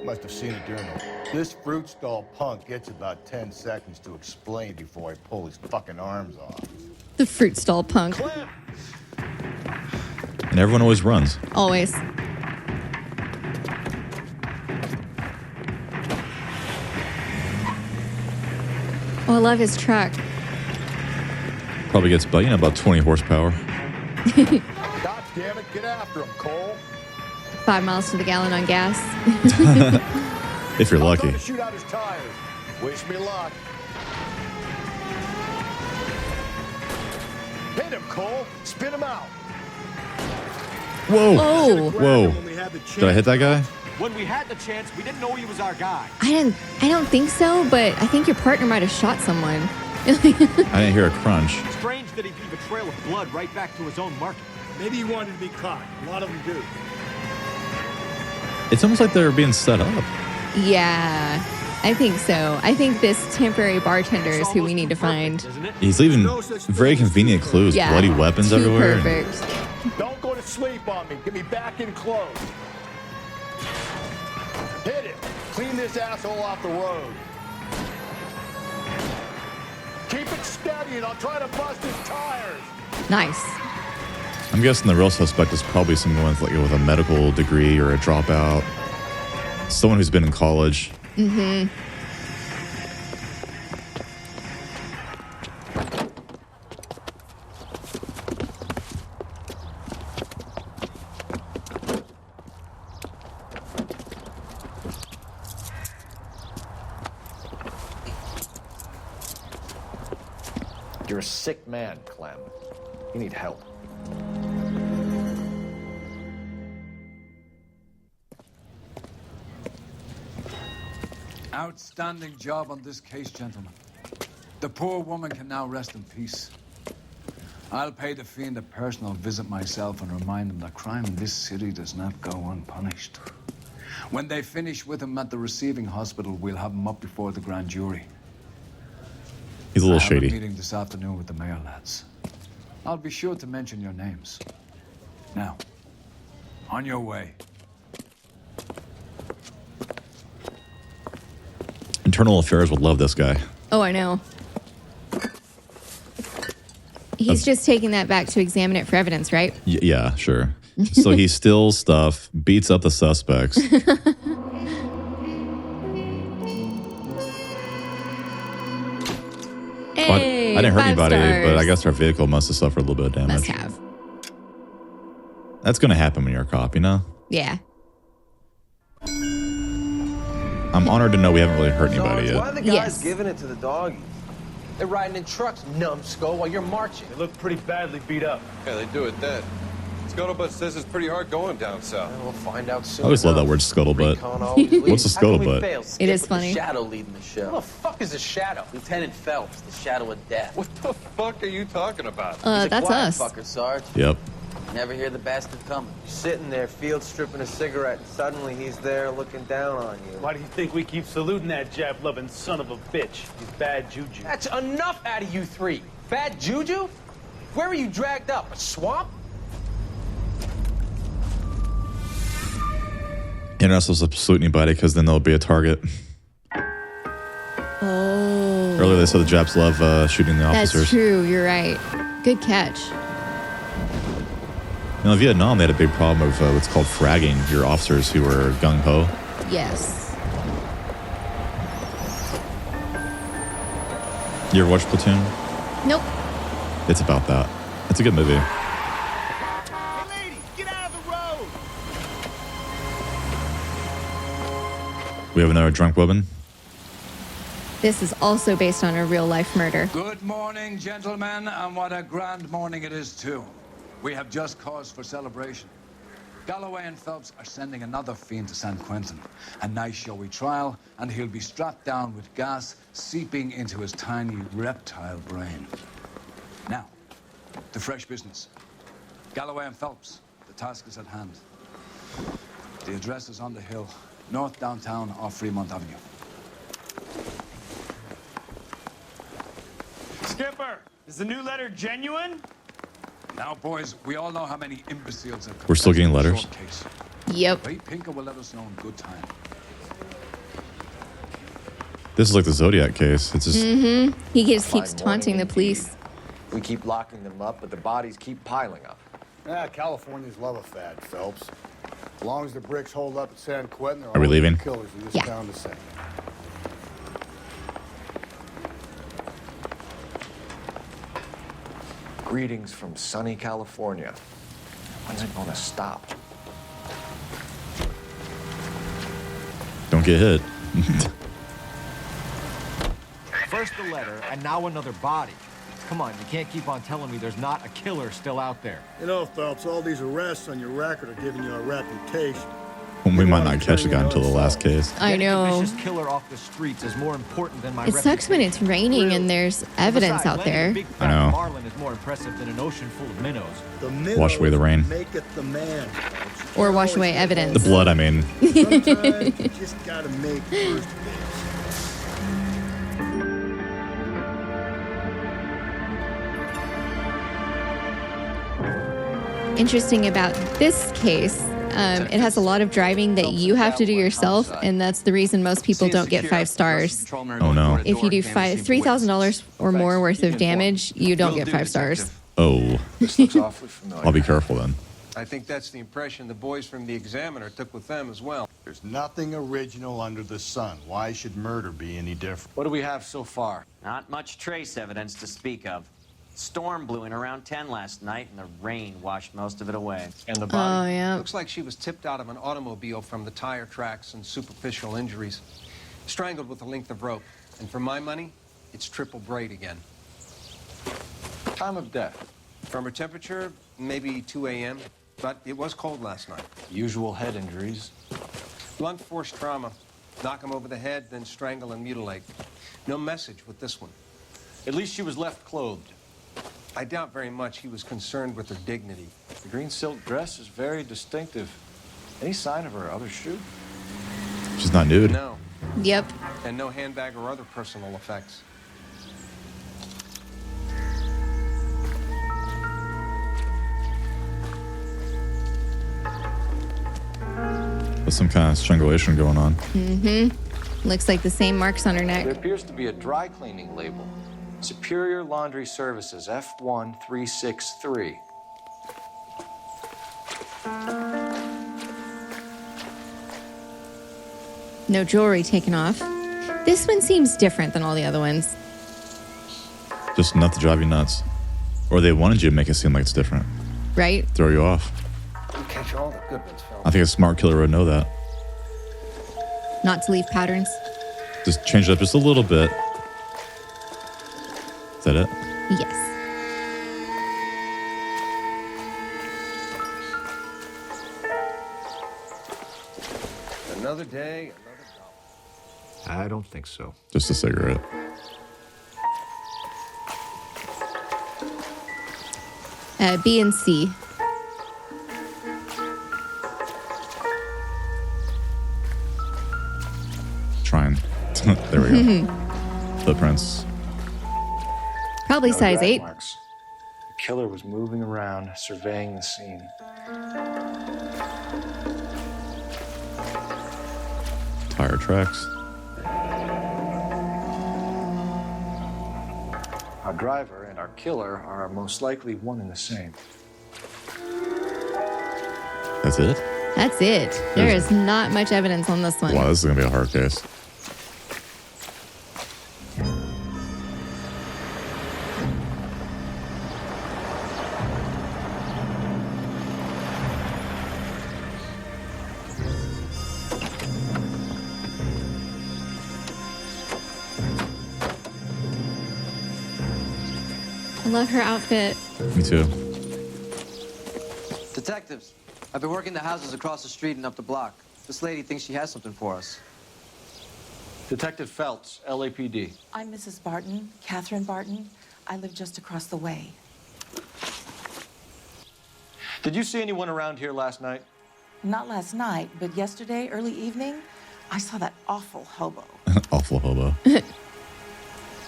[SPEAKER 7] Must have seen it during the... This fruit stall punk gets about 10 seconds to explain before I pull his fucking arms off.
[SPEAKER 2] The fruit stall punk.
[SPEAKER 1] And everyone always runs.
[SPEAKER 2] Always. Oh, I love his truck.
[SPEAKER 1] Probably gets about, about 20 horsepower.
[SPEAKER 7] God damn it, get after him, Cole.
[SPEAKER 2] 5 miles to the gallon on gas.
[SPEAKER 1] If you're lucky.
[SPEAKER 7] To shoot out his tires. Wish me luck. Hit him, Cole. Spin him out.
[SPEAKER 1] Whoa.
[SPEAKER 2] Oh.
[SPEAKER 1] Whoa. Did I hit that guy?
[SPEAKER 11] When we had the chance, we didn't know he was our guy.
[SPEAKER 2] I don't think so, but I think your partner might have shot someone.
[SPEAKER 1] I didn't hear a crunch.
[SPEAKER 11] Strange that he'd leave a trail of blood right back to his own market.
[SPEAKER 9] Maybe he wanted to be caught. A lot of them do.
[SPEAKER 1] It's almost like they're being set up.
[SPEAKER 2] Yeah, I think so. I think this temporary bartender is who we need to find.
[SPEAKER 1] He's leaving very convenient clues.
[SPEAKER 2] Yeah,
[SPEAKER 1] Bloody weapons
[SPEAKER 2] too
[SPEAKER 1] everywhere.
[SPEAKER 2] Perfect.
[SPEAKER 7] Don't go to sleep on me. Get me back in close. Hit it. Clean this asshole off the road. Keep it steady and I'll try to bust his tires.
[SPEAKER 2] Nice.
[SPEAKER 1] I'm guessing the real suspect is probably someone with a medical degree or a dropout. Someone who's been in college.
[SPEAKER 2] Mm-hmm.
[SPEAKER 8] You're a sick man, Clem. You need help.
[SPEAKER 3] Outstanding job on this case, gentlemen. The poor woman can now rest in peace. I'll pay the fiend a personal visit myself and remind him that crime in this city does not go unpunished. When they finish with him at the receiving hospital, we'll have him up before the grand jury.
[SPEAKER 1] He's a little
[SPEAKER 3] I have
[SPEAKER 1] shady.
[SPEAKER 3] a meeting this afternoon with the mayor lads. I'll be sure to mention your names. Now, on your way.
[SPEAKER 1] Internal Affairs would love this guy.
[SPEAKER 2] Oh, I know. He's just taking that back to examine it for evidence, right?
[SPEAKER 1] Yeah, sure. So he steals stuff, beats up the suspects.
[SPEAKER 2] Hey,
[SPEAKER 1] I didn't hurt
[SPEAKER 2] 5
[SPEAKER 1] anybody,
[SPEAKER 2] stars.
[SPEAKER 1] but I guess our vehicle must have suffered a little bit of damage.
[SPEAKER 2] Must have.
[SPEAKER 1] That's going to happen when you're a cop, you know?
[SPEAKER 2] Yeah.
[SPEAKER 1] I'm honored to know we haven't really hurt anybody
[SPEAKER 5] Why are
[SPEAKER 1] yet.
[SPEAKER 5] the guys
[SPEAKER 2] Yes.
[SPEAKER 5] giving it to the doggies? They're riding in trucks, numbskull, while you're marching.
[SPEAKER 11] They look pretty badly beat up.
[SPEAKER 16] Yeah, they do it then. Scuttlebutt says it's pretty hard going down south.
[SPEAKER 5] We'll find out
[SPEAKER 1] I
[SPEAKER 5] soon.
[SPEAKER 1] always love that word scuttlebutt. What's a scuttlebutt?
[SPEAKER 2] It is funny.
[SPEAKER 15] Shadow leading the show.
[SPEAKER 5] Who the fuck is a shadow?
[SPEAKER 15] Lieutenant Phelps, the shadow of death.
[SPEAKER 16] What the fuck are you talking about?
[SPEAKER 15] He's a
[SPEAKER 2] That's
[SPEAKER 15] quiet
[SPEAKER 2] us.
[SPEAKER 15] fucker, Sarge.
[SPEAKER 1] Yep.
[SPEAKER 15] Never hear the bastard coming.
[SPEAKER 5] Sitting there, field stripping a cigarette, and suddenly he's there looking down on you.
[SPEAKER 11] Why do you think we keep saluting that Jap-loving son of a bitch? He's bad juju.
[SPEAKER 5] That's enough out of you three. Bad juju? Where were you dragged up? A swamp?
[SPEAKER 1] You're not supposed to salute anybody because then there'll be a target.
[SPEAKER 2] Oh.
[SPEAKER 1] Earlier they said the Japs love shooting the officers.
[SPEAKER 2] That's true. You're right. Good catch.
[SPEAKER 1] You know, in Vietnam, they had a big problem of what's called fragging your officers who were gung-ho.
[SPEAKER 2] Yes.
[SPEAKER 1] You ever watch Platoon?
[SPEAKER 2] Nope.
[SPEAKER 1] It's about that. It's a good movie. We have another drunk woman.
[SPEAKER 2] This is also based on a real life murder.
[SPEAKER 3] Good morning, gentlemen, and what a grand morning it is, too. We have just cause for celebration. Galloway and Phelps are sending another fiend to San Quentin. A nice showy trial, and he'll be strapped down with gas seeping into his tiny reptile brain. Now, to fresh business. Galloway and Phelps, the task is at hand. The address is on the hill, north downtown off Fremont Avenue.
[SPEAKER 11] Skipper, is the new letter genuine?
[SPEAKER 3] Now, boys, we all know how many imbeciles have
[SPEAKER 1] We're still getting letters?
[SPEAKER 3] short case.
[SPEAKER 2] Yep.
[SPEAKER 3] Ray Pinker will let us know in good time.
[SPEAKER 1] This is like the Zodiac case. It's just
[SPEAKER 2] Mm-hmm. He just
[SPEAKER 8] Fine
[SPEAKER 2] keeps taunting the
[SPEAKER 8] morning
[SPEAKER 2] police.
[SPEAKER 8] We keep locking them up, but the bodies keep piling up.
[SPEAKER 9] Californians love a fad, Phelps. As long as the bricks hold up at San Quentin, they're
[SPEAKER 1] Are we
[SPEAKER 9] all
[SPEAKER 1] leaving?
[SPEAKER 9] killers in this
[SPEAKER 2] Yeah.
[SPEAKER 9] town to say.
[SPEAKER 8] Greetings from sunny California. When's it gonna stop?
[SPEAKER 1] don't get hit.
[SPEAKER 11] First the letter, and now another body. Come on, you can't keep on telling me there's not a killer still out there.
[SPEAKER 9] You know, Phelps, all these arrests on your record are giving you a reputation.
[SPEAKER 1] We might not catch the guy until the last case.
[SPEAKER 2] I
[SPEAKER 11] Getting a
[SPEAKER 2] know.
[SPEAKER 11] vicious killer off the streets is more important than my
[SPEAKER 2] It sucks when it's raining and there's evidence
[SPEAKER 11] Besides,
[SPEAKER 2] out
[SPEAKER 11] landing
[SPEAKER 2] there.
[SPEAKER 11] a big
[SPEAKER 1] I know.
[SPEAKER 11] fat marlin is more impressive than an ocean full of minnows.
[SPEAKER 9] The minnows
[SPEAKER 1] Wash away the rain.
[SPEAKER 9] maketh the man.
[SPEAKER 2] Or wash away evidence.
[SPEAKER 1] The blood, I mean.
[SPEAKER 9] Sometimes you just gotta make first base.
[SPEAKER 2] Interesting about this case, it has a lot of driving that you have to do yourself, and that's the reason most people don't get 5 stars.
[SPEAKER 1] Oh no.
[SPEAKER 2] If you do $3,000 or more worth of damage, you don't get 5 stars.
[SPEAKER 1] Oh.
[SPEAKER 8] This looks awfully familiar.
[SPEAKER 1] I'll be careful then.
[SPEAKER 16] I think that's the impression the boys from the Examiner took with them as well.
[SPEAKER 7] There's nothing original under the sun. Why should murder be any different?
[SPEAKER 5] What do we have so far?
[SPEAKER 6] Not much trace evidence to speak of. Storm blew in around 10 last night, and the rain washed most of it away.
[SPEAKER 5] And the
[SPEAKER 2] Oh,
[SPEAKER 5] body?
[SPEAKER 2] yeah.
[SPEAKER 16] Looks like she was tipped out of an automobile from the tire tracks and superficial injuries. Strangled with a length of rope. And for my money, it's triple braid again.
[SPEAKER 5] Time of death?
[SPEAKER 16] From her temperature, maybe 2 a.m., but it was cold last night.
[SPEAKER 5] Usual head injuries.
[SPEAKER 16] Blunt force trauma. Knock him over the head, then strangle and mutilate. No message with this one.
[SPEAKER 5] At least she was left clothed.
[SPEAKER 16] I doubt very much he was concerned with her dignity.
[SPEAKER 8] The green silk dress is very distinctive. Any sign of her other shoe?
[SPEAKER 1] She's not nude.
[SPEAKER 16] No.
[SPEAKER 2] Yep.
[SPEAKER 16] And no handbag or other personal effects.
[SPEAKER 1] There's some kind of strangulation going on.
[SPEAKER 2] Mm-hmm. Looks like the same marks on her
[SPEAKER 8] There
[SPEAKER 2] neck.
[SPEAKER 8] appears to be a dry cleaning label. Superior Laundry Services, F1363.
[SPEAKER 2] No jewelry taken off. This one seems different than all the other ones.
[SPEAKER 1] Just enough to drive you nuts. Or they wanted you to make it seem like it's different.
[SPEAKER 2] Right?
[SPEAKER 1] Throw you off.
[SPEAKER 16] You catch all the good ones, Phil.
[SPEAKER 1] I think a smart killer would know that.
[SPEAKER 2] Not to leave patterns.
[SPEAKER 1] Just change it up just a little bit. Is that it?
[SPEAKER 2] Yes.
[SPEAKER 16] Another day, another dollar.
[SPEAKER 11] I don't think so.
[SPEAKER 1] Just a cigarette.
[SPEAKER 2] B and C.
[SPEAKER 1] Trying. There we go. Footprints.
[SPEAKER 2] Probably
[SPEAKER 8] No
[SPEAKER 2] size
[SPEAKER 8] drag
[SPEAKER 2] 8.
[SPEAKER 8] marks. The killer was moving around, surveying the scene.
[SPEAKER 1] Tire tracks.
[SPEAKER 8] Our driver and our killer are most likely one and the same.
[SPEAKER 1] That's it?
[SPEAKER 2] That's it. There is not much evidence on this one.
[SPEAKER 1] Wow, this is going to be a hard case.
[SPEAKER 2] I love her outfit.
[SPEAKER 1] Me too.
[SPEAKER 17] Detectives, I've been working the houses across the street and up the block. This lady thinks she has something for us.
[SPEAKER 8] Detective Phelps, LAPD.
[SPEAKER 14] I'm Mrs. Barton, Catherine Barton. I live just across the way.
[SPEAKER 8] Did you see anyone around here last night?
[SPEAKER 14] Not last night, but yesterday, early evening, I saw that awful hobo.
[SPEAKER 1] Awful hobo.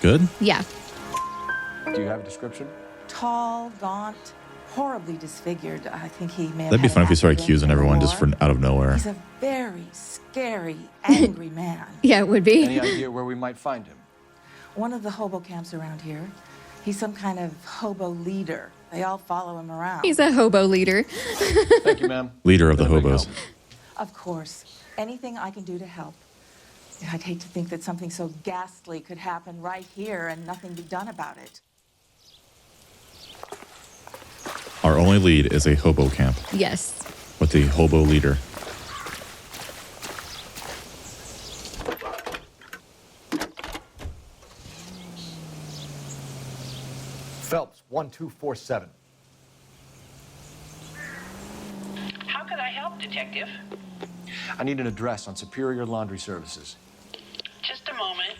[SPEAKER 1] Good?
[SPEAKER 2] Yeah.
[SPEAKER 8] Do you have a description?
[SPEAKER 14] Tall, gaunt, horribly disfigured. I think he may have
[SPEAKER 1] That'd be
[SPEAKER 14] had
[SPEAKER 1] fun
[SPEAKER 14] an
[SPEAKER 1] if you started
[SPEAKER 14] accident
[SPEAKER 1] accusing everyone just
[SPEAKER 14] before.
[SPEAKER 1] for out of nowhere.
[SPEAKER 14] He's a very scary, angry man.
[SPEAKER 2] Yeah, it would be.
[SPEAKER 8] Any idea where we might find him?
[SPEAKER 14] One of the hobo camps around here. He's some kind of hobo leader. They all follow him around.
[SPEAKER 2] He's a hobo leader.
[SPEAKER 8] Thank you, ma'am.
[SPEAKER 1] Leader of the hobos.
[SPEAKER 14] Of course. Anything I can do to help. I'd hate to think that something so ghastly could happen right here and nothing be done about it.
[SPEAKER 1] Our only lead is a hobo camp
[SPEAKER 2] Yes.
[SPEAKER 1] with the hobo leader.
[SPEAKER 11] Phelps, 1247.
[SPEAKER 18] How can I help, Detective?
[SPEAKER 8] I need an address on Superior Laundry Services.
[SPEAKER 18] Just a moment.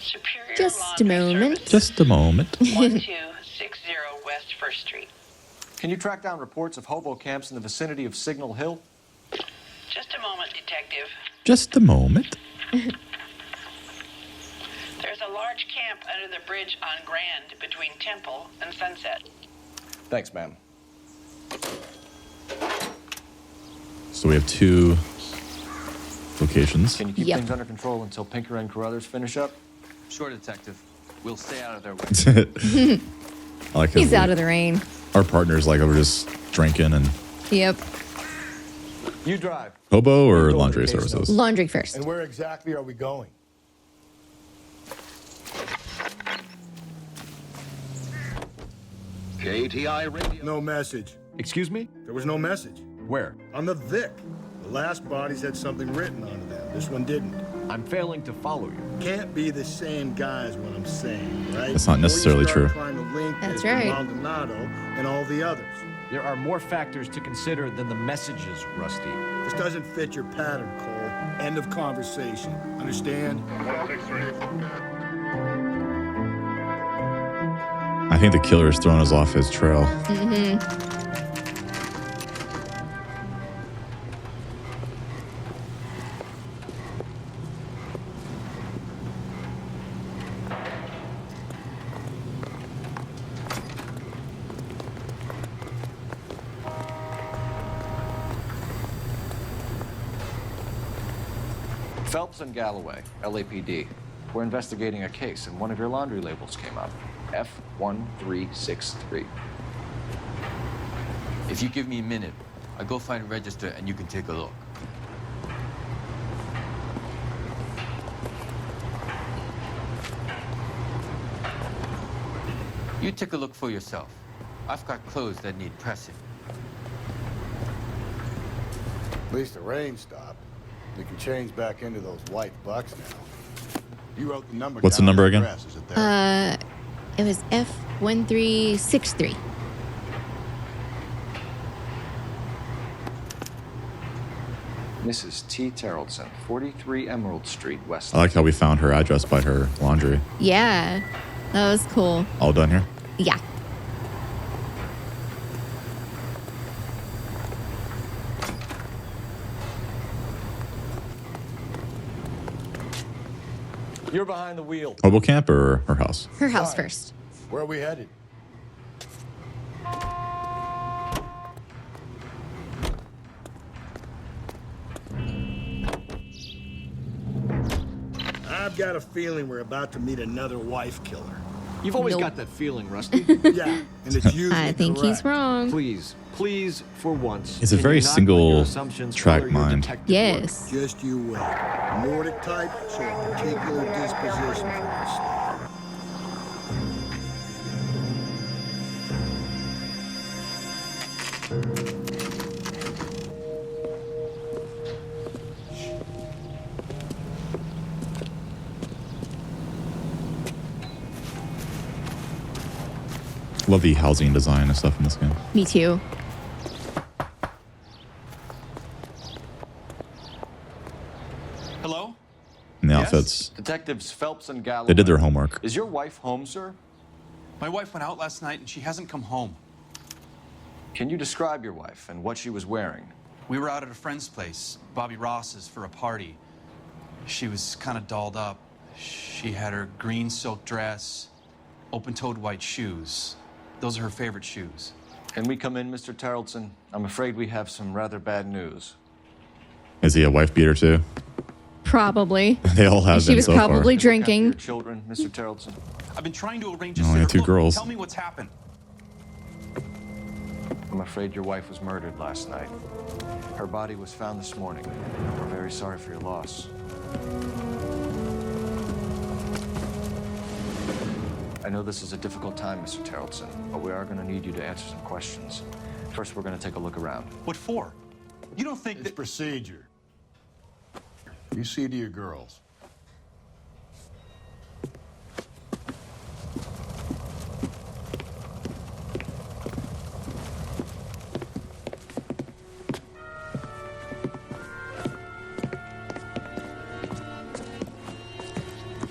[SPEAKER 18] Superior
[SPEAKER 2] Just a moment.
[SPEAKER 1] Just a moment.
[SPEAKER 18] 1260 West 1st Street.
[SPEAKER 8] Can you track down reports of hobo camps in the vicinity of Signal Hill?
[SPEAKER 18] Just a moment, Detective.
[SPEAKER 1] Just a moment.
[SPEAKER 18] There's a large camp under the bridge on Grand between Temple and Sunset.
[SPEAKER 8] Thanks, ma'am.
[SPEAKER 1] So we have 2 locations.
[SPEAKER 8] Can you keep
[SPEAKER 2] Yep.
[SPEAKER 8] things under control until Pinker and Carruthers finish up?
[SPEAKER 17] Sure, Detective. We'll stay out of their way.
[SPEAKER 1] I like his
[SPEAKER 2] He's out of the rain.
[SPEAKER 1] Our partners like over just drinking and
[SPEAKER 2] Yep.
[SPEAKER 8] You drive.
[SPEAKER 1] hobo or laundry services.
[SPEAKER 2] Laundry first.
[SPEAKER 9] And where exactly are we going?
[SPEAKER 11] KTI Radio.
[SPEAKER 9] No message.
[SPEAKER 11] Excuse me?
[SPEAKER 9] There was no message.
[SPEAKER 11] Where?
[SPEAKER 9] On the Vic. The last bodies had something written on them. This one didn't.
[SPEAKER 11] I'm failing to follow you.
[SPEAKER 9] Can't be the same guy is what I'm saying, right?
[SPEAKER 1] That's not necessarily
[SPEAKER 9] Before you
[SPEAKER 1] true.
[SPEAKER 9] start trying to link
[SPEAKER 2] That's
[SPEAKER 9] it to
[SPEAKER 2] right.
[SPEAKER 9] Maldonado and all the others.
[SPEAKER 11] There are more factors to consider than the messages, Rusty.
[SPEAKER 9] This doesn't fit your pattern, Cole. End of conversation. Understand?
[SPEAKER 1] I think the killer is throwing us off his trail.
[SPEAKER 2] Mm-hmm.
[SPEAKER 8] Phelps and Galloway, LAPD. We're investigating a case, and one of your laundry labels came up. F1363.
[SPEAKER 19] If you give me a minute, I'll go find a register and you can take a look. You take a look for yourself. I've got clothes that need pressing.
[SPEAKER 7] At least the rain stopped. You can change back into those white bucks now. You wrote the number.
[SPEAKER 1] What's the
[SPEAKER 7] down
[SPEAKER 1] number
[SPEAKER 7] on
[SPEAKER 1] again?
[SPEAKER 7] dress, is it there?
[SPEAKER 2] It was F1363.
[SPEAKER 8] Mrs. T. Terrellson, 43 Emerald Street, West.
[SPEAKER 1] I like how we found her address by her laundry.
[SPEAKER 2] Yeah, that was cool.
[SPEAKER 1] All done here?
[SPEAKER 2] Yeah.
[SPEAKER 11] You're behind the wheel.
[SPEAKER 1] Hobo camp or her house?
[SPEAKER 2] Her house first.
[SPEAKER 7] Where are we headed?
[SPEAKER 9] I've got a feeling we're about to meet another wife killer.
[SPEAKER 11] You've always got that feeling, Rusty.
[SPEAKER 9] Yeah, and it's usually
[SPEAKER 2] I think he's wrong.
[SPEAKER 11] Please, for once.
[SPEAKER 1] It's a
[SPEAKER 11] can
[SPEAKER 1] very
[SPEAKER 11] you not let
[SPEAKER 1] single
[SPEAKER 11] your assumptions
[SPEAKER 1] track
[SPEAKER 11] color your
[SPEAKER 1] mind.
[SPEAKER 11] detective
[SPEAKER 2] Yes.
[SPEAKER 11] work?
[SPEAKER 9] Just you wait. Nordic type, so a particular disposition for this stuff.
[SPEAKER 1] Love the housing design and stuff in this game.
[SPEAKER 2] Me too.
[SPEAKER 5] Hello?
[SPEAKER 1] And the
[SPEAKER 5] Yes?
[SPEAKER 1] outfits.
[SPEAKER 5] Detectives Phelps and Galloway.
[SPEAKER 1] They did their homework.
[SPEAKER 5] Is your wife home, sir? My wife went out last night and she hasn't come home.
[SPEAKER 8] Can you describe your wife and what she was wearing?
[SPEAKER 5] We were out at a friend's place, Bobby Ross's, for a party. She was kind of dolled up. She had her green silk dress, open-toed white shoes. Those are her favorite shoes.
[SPEAKER 8] Can we come in, Mr. Terrellson? I'm afraid we have some rather bad news.
[SPEAKER 1] Is he a wife beater too?
[SPEAKER 2] Probably.
[SPEAKER 1] They all have
[SPEAKER 2] She
[SPEAKER 1] been
[SPEAKER 2] was
[SPEAKER 1] so
[SPEAKER 2] probably
[SPEAKER 1] far.
[SPEAKER 2] drinking.
[SPEAKER 8] Your children, Mr. Terrellson.
[SPEAKER 5] I've been trying to arrange a
[SPEAKER 1] Only
[SPEAKER 5] sitter.
[SPEAKER 1] two
[SPEAKER 5] Look,
[SPEAKER 1] girls.
[SPEAKER 5] Tell me what's happened.
[SPEAKER 8] I'm afraid your wife was murdered last night. Her body was found this morning. We're very sorry for your loss. I know this is a difficult time, Mr. Terrellson, but we are going to need you to answer some questions. First, we're going to take a look around.
[SPEAKER 5] What for? You don't think
[SPEAKER 7] It's procedure. You see to your girls.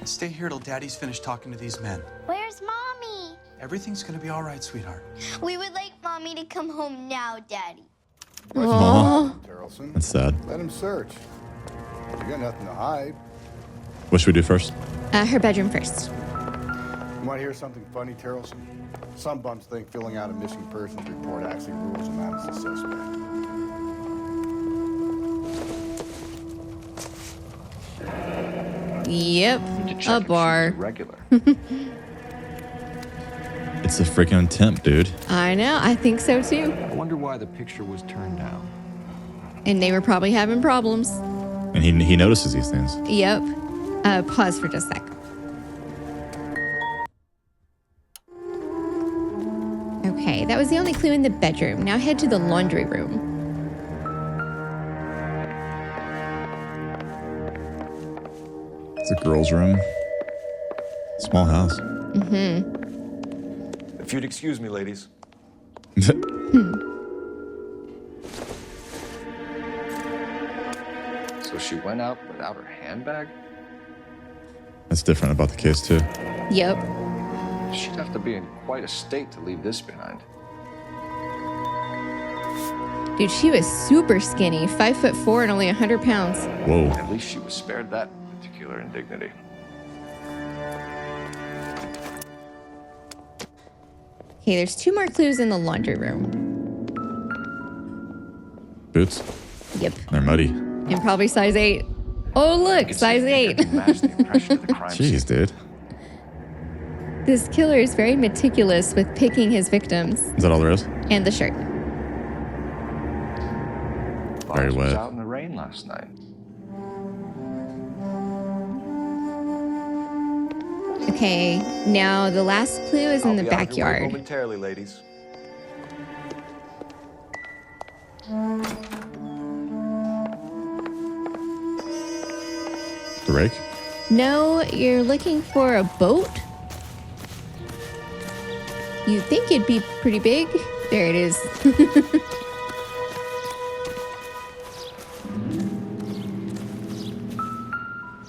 [SPEAKER 5] Stay here till Daddy's finished talking to these men.
[SPEAKER 20] Where's Mommy?
[SPEAKER 5] Everything's gonna be all right, sweetheart.
[SPEAKER 20] We would like Mommy to come home now, Daddy.
[SPEAKER 1] Aw.
[SPEAKER 7] Terrellson.
[SPEAKER 1] That's sad.
[SPEAKER 7] Let him search. You got nothing to hide.
[SPEAKER 1] What should we do first?
[SPEAKER 2] Her bedroom first.
[SPEAKER 7] You want to hear something funny, Terrellson? Some bums think filling out a missing persons report actually rules them out as a suspect.
[SPEAKER 2] Yep. A bar.
[SPEAKER 8] Regular.
[SPEAKER 1] It's a freaking temp, dude.
[SPEAKER 2] I know. I think so too.
[SPEAKER 11] I wonder why the picture was turned down.
[SPEAKER 2] And they were probably having problems.
[SPEAKER 1] And he notices these things.
[SPEAKER 2] Yep. Pause for just a sec. Okay, that was the only clue in the bedroom. Now head to the laundry room.
[SPEAKER 1] It's a girl's room. Small house.
[SPEAKER 2] Mm-hmm.
[SPEAKER 8] If you'd excuse me, ladies. So she went out without her handbag?
[SPEAKER 1] That's different about the case too.
[SPEAKER 2] Yep.
[SPEAKER 8] She'd have to be in quite a state to leave this behind.
[SPEAKER 2] Dude, she was super skinny, 5'4" and only 100 pounds.
[SPEAKER 1] Whoa.
[SPEAKER 8] At least she was spared that particular indignity.
[SPEAKER 2] Okay, there's 2 more clues in the laundry room.
[SPEAKER 1] Boots.
[SPEAKER 2] Yep.
[SPEAKER 1] They're muddy.
[SPEAKER 2] And probably size 8. Oh, look, size 8.
[SPEAKER 1] Jeez, dude.
[SPEAKER 2] This killer is very meticulous with picking his victims.
[SPEAKER 1] Is that all there is?
[SPEAKER 2] And the shirt.
[SPEAKER 1] Very
[SPEAKER 8] Was
[SPEAKER 1] wet.
[SPEAKER 8] out in the rain last night.
[SPEAKER 2] Okay, now the last clue is in the
[SPEAKER 11] I'll be out of your way
[SPEAKER 2] backyard.
[SPEAKER 11] momentarily, ladies.
[SPEAKER 1] The rake?
[SPEAKER 2] No, you're looking for a boat? You'd think it'd be pretty big. There it is.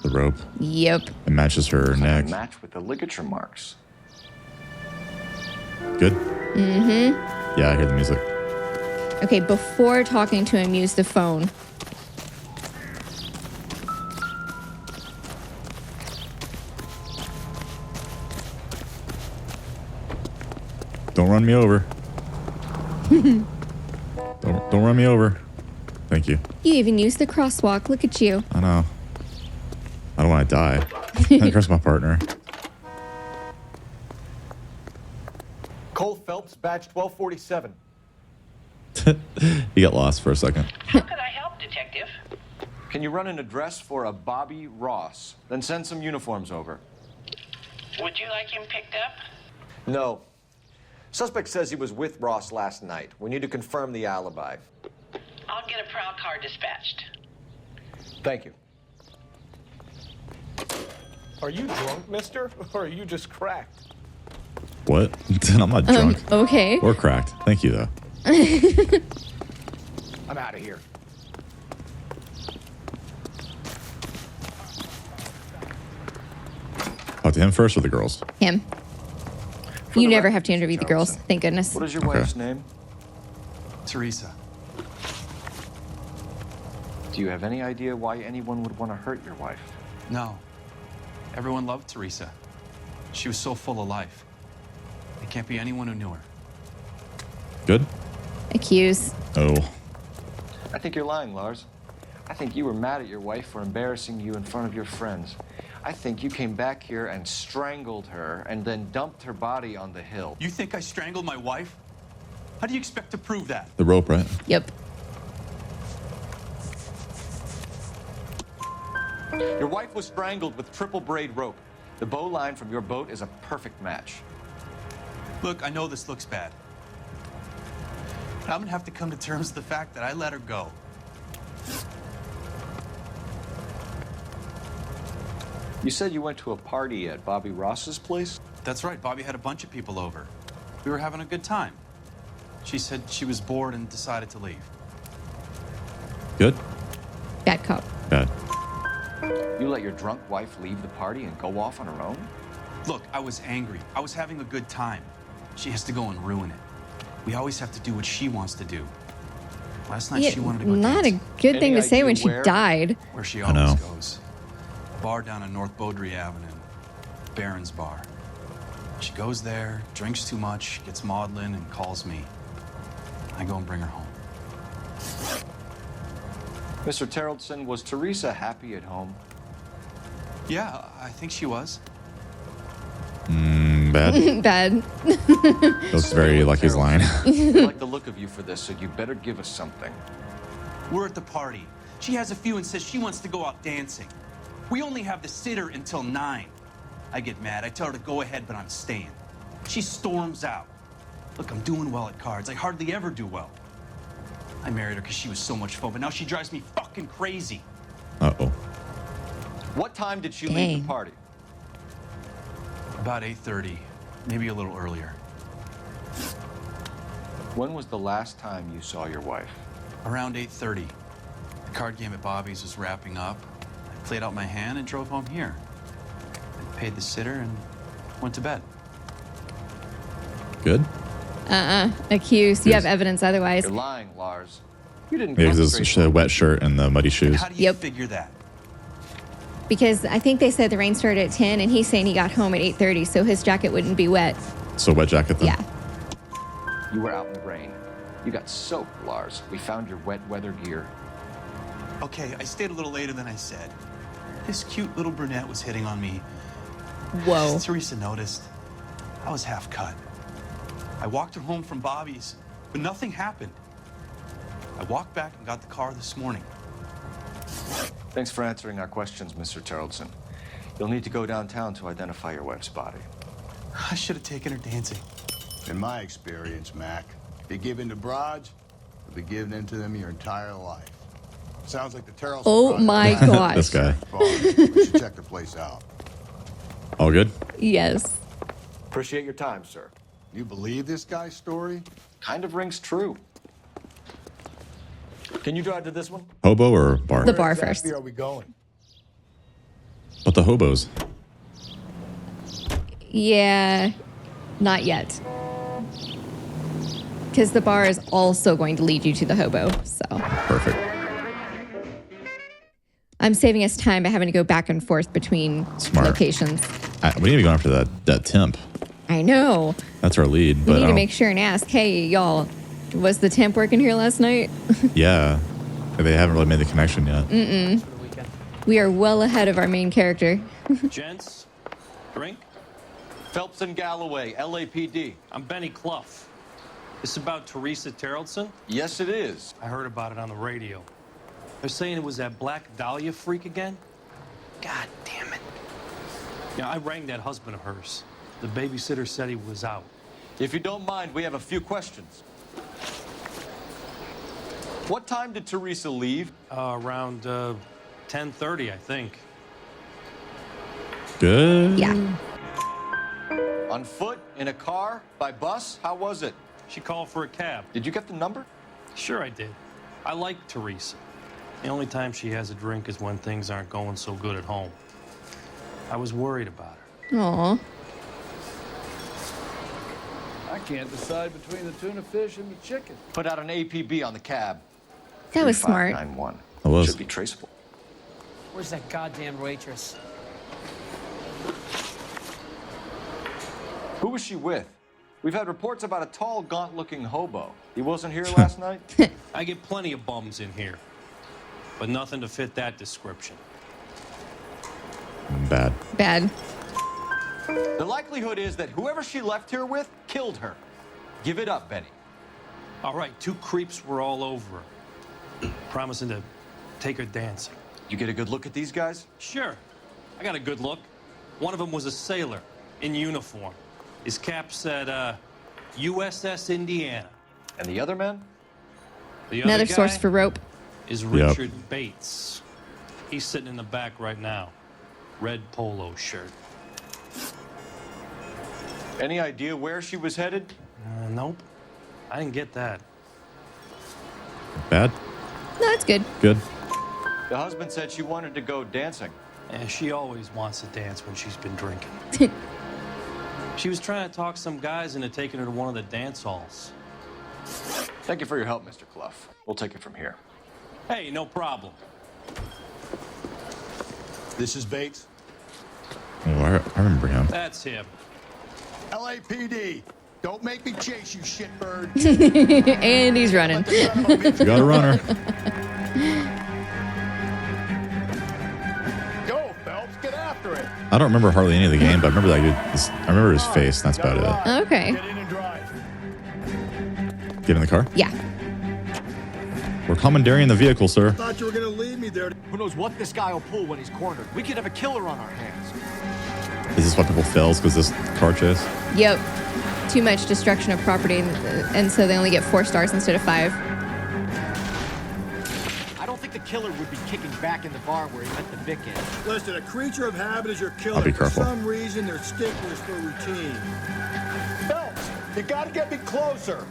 [SPEAKER 1] The rope.
[SPEAKER 2] Yep.
[SPEAKER 1] It matches her neck.
[SPEAKER 8] Match with the ligature marks.
[SPEAKER 1] Good?
[SPEAKER 2] Mm-hmm.
[SPEAKER 1] Yeah, I hear the music.
[SPEAKER 2] Okay, before talking to him, use the phone.
[SPEAKER 1] Don't run me over. Don't run me over. Thank you.
[SPEAKER 2] You even use the crosswalk. Look at you.
[SPEAKER 1] I know. I don't want to die. I trust my partner.
[SPEAKER 11] Cole Phelps, badge 1247.
[SPEAKER 1] You got lost for a second.
[SPEAKER 18] How could I help, Detective?
[SPEAKER 8] Can you run an address for a Bobby Ross? Then send some uniforms over.
[SPEAKER 18] Would you like him picked up?
[SPEAKER 11] No. Suspect says he was with Ross last night. We need to confirm the alibi.
[SPEAKER 18] I'll get a prowl car dispatched.
[SPEAKER 11] Thank you.
[SPEAKER 4] Are you drunk, mister? Or are you just cracked?
[SPEAKER 1] What? I'm not drunk.
[SPEAKER 2] Okay.
[SPEAKER 1] Or cracked. Thank you, though.
[SPEAKER 11] I'm out of here.
[SPEAKER 1] Talk to him first or the girls?
[SPEAKER 2] Him. You never have to interview the girls. Thank goodness.
[SPEAKER 8] What is your wife's name?
[SPEAKER 5] Teresa.
[SPEAKER 8] Do you have any idea why anyone would want to hurt your wife?
[SPEAKER 5] No. Everyone loved Teresa. She was so full of life. It can't be anyone who knew her.
[SPEAKER 1] Good?
[SPEAKER 2] Accuse.
[SPEAKER 1] Oh.
[SPEAKER 8] I think you're lying, Lars. I think you were mad at your wife for embarrassing you in front of your friends. I think you came back here and strangled her and then dumped her body on the hill.
[SPEAKER 5] You think I strangled my wife? How do you expect to prove that?
[SPEAKER 1] The rope, right?
[SPEAKER 2] Yep.
[SPEAKER 8] Your wife was strangled with triple braid rope. The bow line from your boat is a perfect match.
[SPEAKER 5] Look, I know this looks bad. But I'm gonna have to come to terms with the fact that I let her go.
[SPEAKER 8] You said you went to a party at Bobby Ross's place?
[SPEAKER 5] That's right, Bobby had a bunch of people over. We were having a good time. She said she was bored and decided to leave.
[SPEAKER 1] Good?
[SPEAKER 2] Bad cop.
[SPEAKER 1] Bad.
[SPEAKER 8] You let your drunk wife leave the party and go off on her own?
[SPEAKER 5] Look, I was angry. I was having a good time. She has to go and ruin it. We always have to do what she wants to do. Last night
[SPEAKER 2] Yeah,
[SPEAKER 5] she wanted to go
[SPEAKER 2] not
[SPEAKER 5] dancing.
[SPEAKER 2] a good thing to say when she died.
[SPEAKER 5] Where she
[SPEAKER 1] I know.
[SPEAKER 5] always goes. A bar down on North Beaudry Avenue. Barron's Bar. She goes there, drinks too much, gets maudlin, and calls me. I go and bring her home.
[SPEAKER 8] Mr. Terrellson, was Teresa happy at home?
[SPEAKER 5] Yeah, I think she was.
[SPEAKER 1] Bad.
[SPEAKER 2] Bad.
[SPEAKER 1] That's very Lucky's line.
[SPEAKER 8] I like the look of you for this, so you better give us something.
[SPEAKER 5] We're at the party. She has a few and says she wants to go out dancing. We only have the sitter until 9. I get mad. I tell her to go ahead, but I'm staying. She storms out. Look, I'm doing well at cards. I hardly ever do well. I married her because she was so much fun, but now she drives me fucking crazy.
[SPEAKER 1] Uh-oh.
[SPEAKER 11] What time did she leave the party?
[SPEAKER 5] About 8:30, maybe a little earlier.
[SPEAKER 8] When was the last time you saw your wife?
[SPEAKER 5] Around 8:30. The card game at Bobby's was wrapping up. I played out my hand and drove home here. I paid the sitter and went to bed.
[SPEAKER 1] Good?
[SPEAKER 2] Accused. You have evidence otherwise.
[SPEAKER 8] You're lying, Lars. You didn't
[SPEAKER 1] Yeah, because
[SPEAKER 8] concentrate
[SPEAKER 1] it's a wet shirt and the muddy shoes.
[SPEAKER 5] How do you figure that?
[SPEAKER 2] Because I think they said the rain started at 10 and he's saying he got home at 8:30, so his jacket wouldn't be wet.
[SPEAKER 1] So wet jacket then?
[SPEAKER 2] Yeah.
[SPEAKER 8] You were out in the rain. You got soaked, Lars. We found your wet weather gear.
[SPEAKER 5] Okay, I stayed a little later than I said. This cute little brunette was hitting on me.
[SPEAKER 2] Whoa.
[SPEAKER 5] Teresa noticed. I was half cut. I walked her home from Bobby's, but nothing happened. I walked back and got the car this morning.
[SPEAKER 8] Thanks for answering our questions, Mr. Tarleton. You'll need to go downtown to identify your wife's body.
[SPEAKER 5] I should have taken her dancing.
[SPEAKER 7] In my experience, Mac, if you give in to broads, you'll be giving in to them your entire life. Sounds like the Tarleton.
[SPEAKER 2] Oh my gosh.
[SPEAKER 1] This guy.
[SPEAKER 7] We should check the place out.
[SPEAKER 1] All good?
[SPEAKER 2] Yes.
[SPEAKER 8] Appreciate your time, sir.
[SPEAKER 7] You believe this guy's story?
[SPEAKER 8] Kind of rings true. Can you drive to this one?
[SPEAKER 1] Hobo or bar?
[SPEAKER 2] The bar
[SPEAKER 7] Where
[SPEAKER 2] first.
[SPEAKER 7] exactly are we going?
[SPEAKER 1] But the hobos.
[SPEAKER 2] Yeah, not yet. Because the bar is also going to lead you to the hobo, so.
[SPEAKER 1] Perfect.
[SPEAKER 2] I'm saving us time by having to go back and forth between
[SPEAKER 1] Smart.
[SPEAKER 2] locations.
[SPEAKER 1] We need to go after that temp.
[SPEAKER 2] I know.
[SPEAKER 1] That's our lead.
[SPEAKER 2] We
[SPEAKER 1] But
[SPEAKER 2] need to make sure and ask, hey, y'all, was the temp working here last night?
[SPEAKER 1] yeah, they haven't really made the connection yet.
[SPEAKER 2] Mm-mm. We are well ahead of our main character.
[SPEAKER 4] Gents, drink?
[SPEAKER 11] Phelps and Galloway, LAPD.
[SPEAKER 4] I'm Benny Clough. This about Teresa Tarleton?
[SPEAKER 11] Yes, it is.
[SPEAKER 4] I heard about it on the radio. They're saying it was that Black Dahlia freak again? God damn it. Yeah, I rang that husband of hers. The babysitter said he was out.
[SPEAKER 11] If you don't mind, we have a few questions. What time did Teresa leave?
[SPEAKER 4] Around 10:30, I think.
[SPEAKER 1] Good.
[SPEAKER 2] Yeah.
[SPEAKER 11] On foot? In a car? By bus? How was it?
[SPEAKER 4] She called for a cab.
[SPEAKER 11] Did you get the number?
[SPEAKER 4] Sure I did. I like Teresa. The only time she has a drink is when things aren't going so good at home. I was worried about her.
[SPEAKER 2] Aw.
[SPEAKER 21] I can't decide between the tuna fish and the chicken.
[SPEAKER 11] Put out an APB on the cab.
[SPEAKER 2] That was smart.
[SPEAKER 11] 3591.
[SPEAKER 1] It was.
[SPEAKER 11] Should be traceable.
[SPEAKER 22] Where's that goddamn waitress?
[SPEAKER 8] Who was she with? We've had reports about a tall, gaunt-looking hobo. He wasn't here last night?
[SPEAKER 4] I get plenty of bums in here, but nothing to fit that description.
[SPEAKER 1] Bad.
[SPEAKER 2] Bad.
[SPEAKER 11] The likelihood is that whoever she left here with killed her. Give it up, Benny.
[SPEAKER 4] All right, two creeps were all over her, promising to take her dancing.
[SPEAKER 11] You get a good look at these guys?
[SPEAKER 4] Sure. I got a good look. One of them was a sailor in uniform. His cap said, USS Indiana.
[SPEAKER 11] And the other man?
[SPEAKER 4] The
[SPEAKER 2] Another
[SPEAKER 4] other
[SPEAKER 2] source
[SPEAKER 4] guy
[SPEAKER 2] for rope.
[SPEAKER 4] is Richard Bates. He's sitting in the back right now. Red polo shirt.
[SPEAKER 11] Any idea where she was headed?
[SPEAKER 4] Nope. I didn't get that.
[SPEAKER 1] Bad.
[SPEAKER 2] No, it's good.
[SPEAKER 1] Good.
[SPEAKER 11] The husband said she wanted to go dancing.
[SPEAKER 4] And she always wants to dance when she's been drinking. She was trying to talk some guys into taking her to one of the dance halls.
[SPEAKER 8] Thank you for your help, Mr. Clough. We'll take it from here.
[SPEAKER 4] Hey, no problem.
[SPEAKER 7] This is Bates.
[SPEAKER 1] Oh, I remember him.
[SPEAKER 4] That's him.
[SPEAKER 7] LAPD. Don't make me chase you, shitbird.
[SPEAKER 2] And he's running.
[SPEAKER 1] You got a runner.
[SPEAKER 7] Go, Phelps. Get after it.
[SPEAKER 1] I don't remember hardly any of the game, but I remember that dude. I remember his face, and that's about it.
[SPEAKER 2] Okay.
[SPEAKER 7] Get in and drive.
[SPEAKER 1] Get in the car.
[SPEAKER 2] Yeah.
[SPEAKER 1] We're commandeering the vehicle, sir.
[SPEAKER 9] Thought you were gonna leave me there.
[SPEAKER 11] Who knows what this guy will pull when he's cornered? We could have a killer on our hands.
[SPEAKER 1] Is this why people fails? Because this car chase?
[SPEAKER 2] Yep. Too much destruction of property, and so they only get 4 stars instead of 5.
[SPEAKER 11] I don't think the killer would be kicking back in the bar where he met the Vic in.
[SPEAKER 9] Listen, a creature of habit is your killer.
[SPEAKER 1] I'll be careful.
[SPEAKER 9] For some reason, they're sticklers for routine.
[SPEAKER 7] Phelps, you gotta get me closer.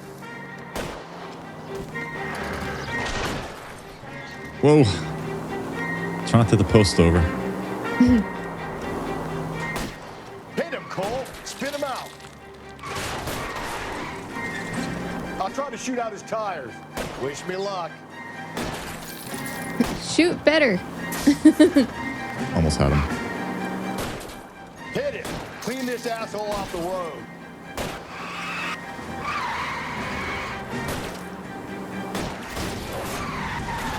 [SPEAKER 1] Whoa. Try not to hit the post over.
[SPEAKER 7] Hit him, Cole. Spin him out. I'll try to shoot out his tires. Wish me luck.
[SPEAKER 2] Shoot better.
[SPEAKER 1] Almost had him.
[SPEAKER 7] Hit it. Clean this asshole off the road.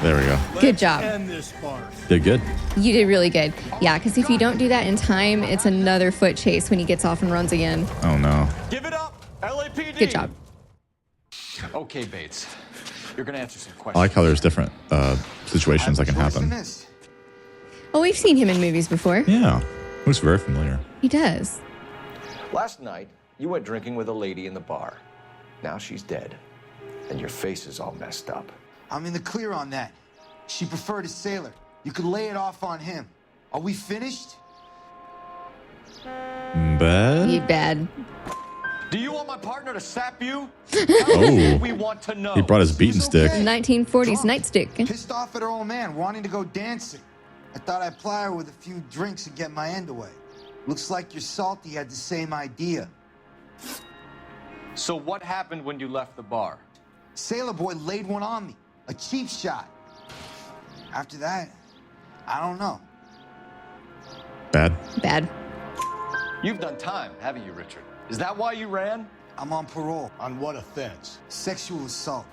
[SPEAKER 1] There we go.
[SPEAKER 2] Good job.
[SPEAKER 9] End this farce.
[SPEAKER 1] Did good.
[SPEAKER 2] You did really good. Yeah, because if you don't do that in time, it's another foot chase when he gets off and runs again.
[SPEAKER 1] Oh no.
[SPEAKER 8] Give it up, LAPD.
[SPEAKER 2] Good job.
[SPEAKER 8] Okay, Bates. You're gonna answer some
[SPEAKER 1] I
[SPEAKER 8] questions.
[SPEAKER 1] like how there's different situations that can happen.
[SPEAKER 2] Oh, we've seen him in movies before.
[SPEAKER 1] Yeah. Looks very familiar.
[SPEAKER 2] He does.
[SPEAKER 8] Last night, you went drinking with a lady in the bar. Now she's dead, and your face is all messed up.
[SPEAKER 10] I'm in the clear on that. She preferred a sailor. You could lay it off on him. Are we finished?
[SPEAKER 1] Bad.
[SPEAKER 2] You bad.
[SPEAKER 8] Do you want my partner to sap you?
[SPEAKER 1] Oh.
[SPEAKER 8] We want to know.
[SPEAKER 1] He brought his beating stick.
[SPEAKER 2] 1940s nightstick.
[SPEAKER 10] Pissed off at her old man, wanting to go dancing. I thought I'd ply her with a few drinks and get my end away. Looks like your salty had the same idea.
[SPEAKER 8] So what happened when you left the bar?
[SPEAKER 10] Sailor boy laid one on me. A cheap shot. After that, I don't know.
[SPEAKER 1] Bad.
[SPEAKER 2] Bad.
[SPEAKER 8] You've done time, haven't you, Richard? Is that why you ran?
[SPEAKER 10] I'm on parole.
[SPEAKER 7] On what offense?
[SPEAKER 10] Sexual assault.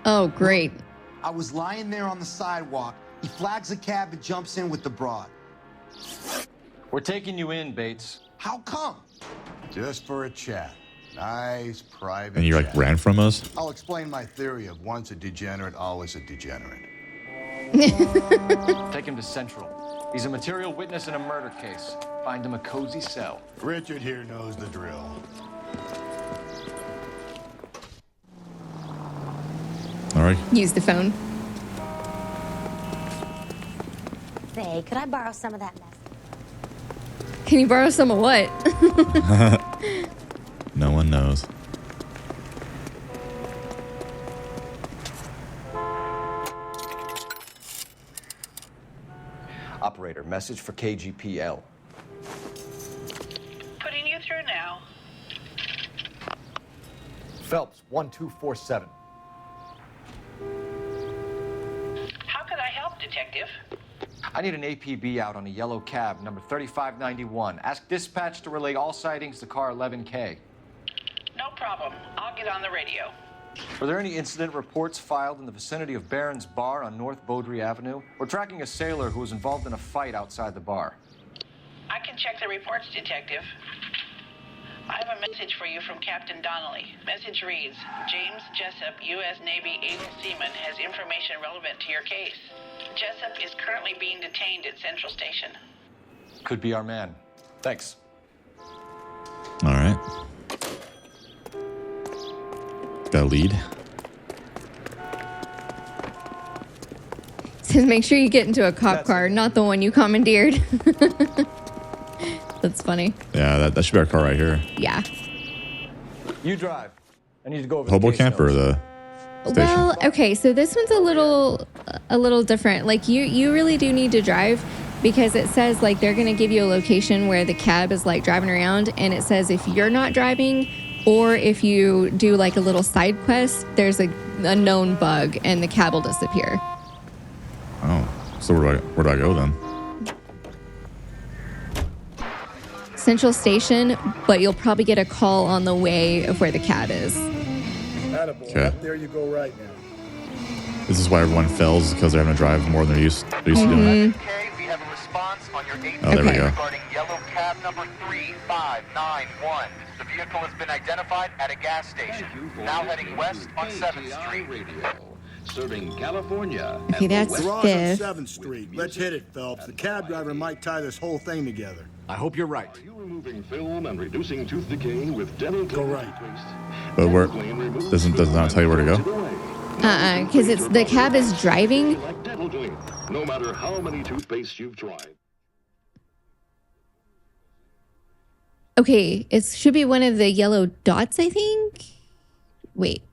[SPEAKER 2] Oh, great.
[SPEAKER 10] I was lying there on the sidewalk. He flags a cab and jumps in with the broad.
[SPEAKER 8] We're taking you in, Bates.
[SPEAKER 10] How come?
[SPEAKER 7] Just for a chat. Nice private
[SPEAKER 1] And you like
[SPEAKER 7] chat.
[SPEAKER 1] ran from us?
[SPEAKER 7] I'll explain my theory of once a degenerate, always a degenerate.
[SPEAKER 8] Take him to Central. He's a material witness in a murder case. Find him a cozy cell.
[SPEAKER 7] Richard here knows the drill.
[SPEAKER 1] All right.
[SPEAKER 2] Use the phone.
[SPEAKER 12] Say, could I borrow some of that mess?
[SPEAKER 2] Can you borrow some of what?
[SPEAKER 1] No one knows.
[SPEAKER 8] Operator, message for KGPL.
[SPEAKER 18] Putting you through now.
[SPEAKER 11] Phelps, 1247.
[SPEAKER 18] How could I help, Detective?
[SPEAKER 8] I need an APB out on a yellow cab, number 3591. Ask dispatch to relay all sightings to car 11K.
[SPEAKER 18] No problem. I'll get on the radio.
[SPEAKER 8] Were there any incident reports filed in the vicinity of Barron's Bar on North Beaudry Avenue? We're tracking a sailor who was involved in a fight outside the bar.
[SPEAKER 18] I can check the reports, Detective. I have a message for you from Captain Donnelly. Message reads, James Jessup, U.S. Navy able seaman, has information relevant to your case. Jessup is currently being detained at Central Station.
[SPEAKER 8] Could be our man. Thanks.
[SPEAKER 1] All right. Got a lead.
[SPEAKER 2] Says make sure you get into a cop car, not the one you commandeered. That's funny.
[SPEAKER 1] Yeah, that should be our car right here.
[SPEAKER 2] Yeah.
[SPEAKER 11] You drive. I need to go over
[SPEAKER 1] Hobo
[SPEAKER 11] the case
[SPEAKER 1] camp or
[SPEAKER 11] notes.
[SPEAKER 1] the station?
[SPEAKER 2] Well, okay, so this one's a little different. Like you really do need to drive because it says like they're gonna give you a location where the cab is like driving around, and it says if you're not driving or if you do like a little side quest, there's a known bug and the cab will disappear.
[SPEAKER 1] Oh, so where do I go then?
[SPEAKER 2] Central Station, but you'll probably get a call on the way of where the cab is.
[SPEAKER 9] Attaboy.
[SPEAKER 1] Okay.
[SPEAKER 9] Up there you go right now.
[SPEAKER 1] This is why everyone fails, because they're having to drive more than they're used to doing.
[SPEAKER 23] We have a response on your
[SPEAKER 1] Oh, there we go.
[SPEAKER 23] regarding yellow cab number 3591. The vehicle has been identified at a gas station. Now heading west on 7th Street.
[SPEAKER 9] Serving California.
[SPEAKER 2] Okay, that's
[SPEAKER 9] Garage on
[SPEAKER 2] fifth.
[SPEAKER 9] 7th Street. Let's hit it, Phelps. The cab driver might tie this whole thing together.
[SPEAKER 11] I hope you're right.
[SPEAKER 24] Are you removing film and reducing tooth decay with dental
[SPEAKER 9] Go right.
[SPEAKER 1] But where does not tell you where to go?
[SPEAKER 2] Because it's the cab is driving.
[SPEAKER 24] Like dental clean, no matter how many toothpastes you've tried.
[SPEAKER 2] Okay, it should be one of the yellow dots, I think. Wait.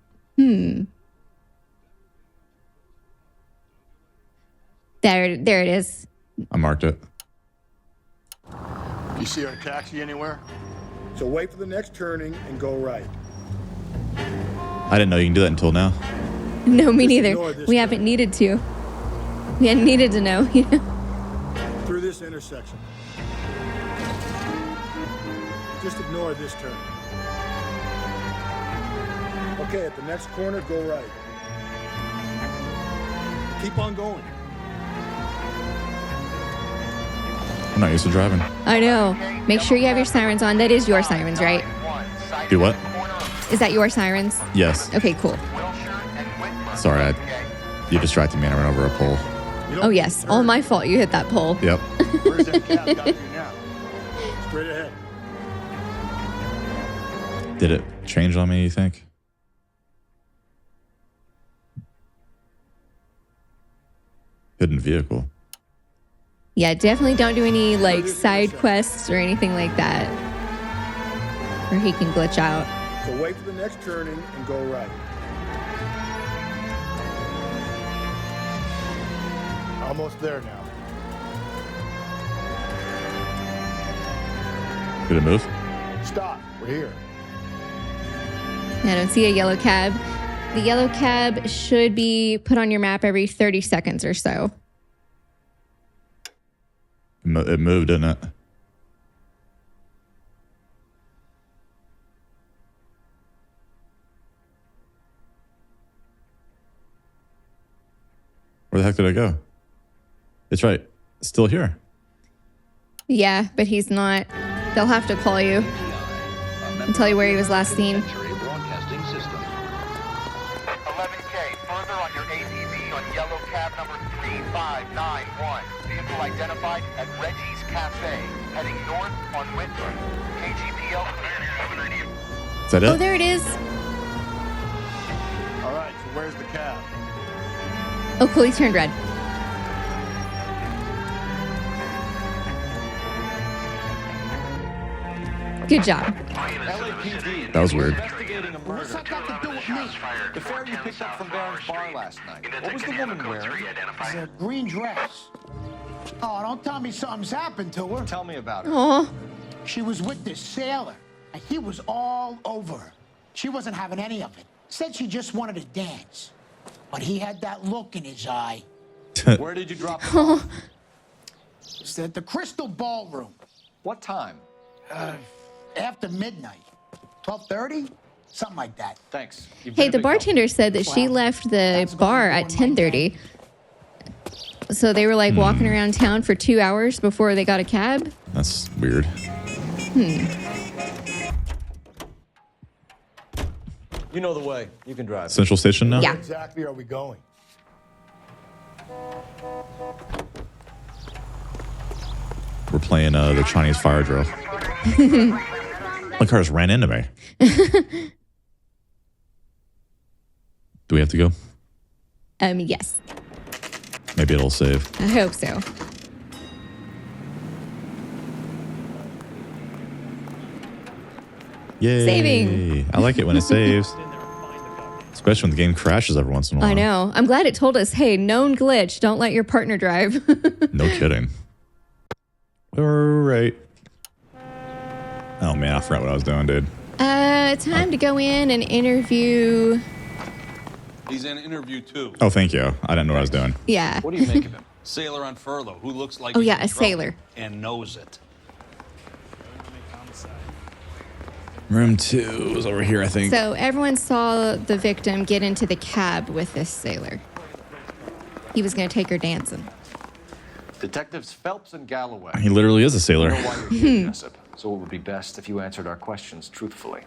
[SPEAKER 2] There it is.
[SPEAKER 1] I marked it.
[SPEAKER 7] You see our taxi anywhere?
[SPEAKER 9] So wait for the next turning and go right.
[SPEAKER 1] I didn't know you can do that until now.
[SPEAKER 2] No, me
[SPEAKER 9] Just
[SPEAKER 2] neither.
[SPEAKER 9] ignore this
[SPEAKER 2] We
[SPEAKER 9] guy.
[SPEAKER 2] haven't needed to. We hadn't needed to know. You know?
[SPEAKER 9] Through this intersection. Just ignore this turn. Okay, at the next corner, go right. Keep on going.
[SPEAKER 1] I'm not used to driving.
[SPEAKER 2] I know. Make sure you have your sirens on. That is your sirens, right?
[SPEAKER 1] Do what?
[SPEAKER 2] Is that your sirens?
[SPEAKER 1] Yes.
[SPEAKER 2] Okay, cool.
[SPEAKER 1] Sorry, you distracted me and I ran over a pole.
[SPEAKER 2] Oh, yes. All my fault you hit that pole.
[SPEAKER 1] Yep.
[SPEAKER 9] Where's that cab got you now? Straight ahead.
[SPEAKER 1] Did it change on me, you think? Hidden vehicle.
[SPEAKER 2] Yeah, definitely don't do any like side quests or anything like that. Or he can glitch out.
[SPEAKER 9] So wait for the next turning and go right. Almost there now.
[SPEAKER 1] Did it move?
[SPEAKER 9] Stop. We're here.
[SPEAKER 2] I don't see a yellow cab. The yellow cab should be put on your map every 30 seconds or so.
[SPEAKER 1] It moved, didn't it? Where the heck did I go? It's right. It's still here.
[SPEAKER 2] Yeah, but he's not. They'll have to call you and tell you where he was last seen.
[SPEAKER 23] 11K, further on your ATV on yellow cab number 3591. Vehicle identified at Reggie's Cafe, heading north on Whitman. KGPL.
[SPEAKER 1] Is that it?
[SPEAKER 2] Oh, there it is.
[SPEAKER 9] All right, so where's the cab?
[SPEAKER 2] Oh, cool. He turned red. Good job.
[SPEAKER 8] LAPD.
[SPEAKER 1] That was weird.
[SPEAKER 8] Investigating a murder. What's that got to do with me? The fare you picked up from Barron's bar last night. What was the woman wearing?
[SPEAKER 10] It's a green dress. Oh, don't tell me something's happened to her.
[SPEAKER 8] Tell me about her.
[SPEAKER 2] Aw.
[SPEAKER 10] She was with this sailor, and he was all over her. She wasn't having any of it. Said she just wanted to dance. But he had that look in his eye.
[SPEAKER 8] Where did you drop her?
[SPEAKER 10] It's at the Crystal Ballroom.
[SPEAKER 8] What time?
[SPEAKER 10] After midnight. 12:30? Something like that.
[SPEAKER 8] Thanks.
[SPEAKER 2] Hey, the bartender said that she left the bar at 10:30. So they were like walking around town for 2 hours before they got a cab.
[SPEAKER 1] That's weird.
[SPEAKER 11] You know the way. You can drive.
[SPEAKER 1] Central Station now?
[SPEAKER 2] Yeah.
[SPEAKER 9] Where exactly are we going?
[SPEAKER 1] We're playing the Chinese fire drill. My car just ran into me. Do we have to go?
[SPEAKER 2] Yes.
[SPEAKER 1] Maybe it'll save.
[SPEAKER 2] I hope so.
[SPEAKER 1] Yay.
[SPEAKER 2] Saving.
[SPEAKER 1] I like it when it saves. Especially when the game crashes every once in a while.
[SPEAKER 2] I know. I'm glad it told us, hey, known glitch. Don't let your partner drive.
[SPEAKER 1] No kidding. All right. Oh, man. I forgot what I was doing, dude.
[SPEAKER 2] Time to go in and interview.
[SPEAKER 3] He's in interview too.
[SPEAKER 1] Oh, thank you. I didn't know what I was doing.
[SPEAKER 2] Yeah.
[SPEAKER 8] What do you make of him?
[SPEAKER 3] Sailor on furlough who looks like
[SPEAKER 2] Oh,
[SPEAKER 3] he's
[SPEAKER 2] yeah,
[SPEAKER 3] in
[SPEAKER 2] a
[SPEAKER 3] trouble
[SPEAKER 2] sailor.
[SPEAKER 3] and knows it.
[SPEAKER 1] Room 2 is over here, I think.
[SPEAKER 2] So everyone saw the victim get into the cab with this sailor. He was going to take her dancing.
[SPEAKER 8] Detectives Phelps and Galloway.
[SPEAKER 1] He literally is a sailor.
[SPEAKER 8] I know why you're here, Jessup. So it would be best if you answered our questions truthfully.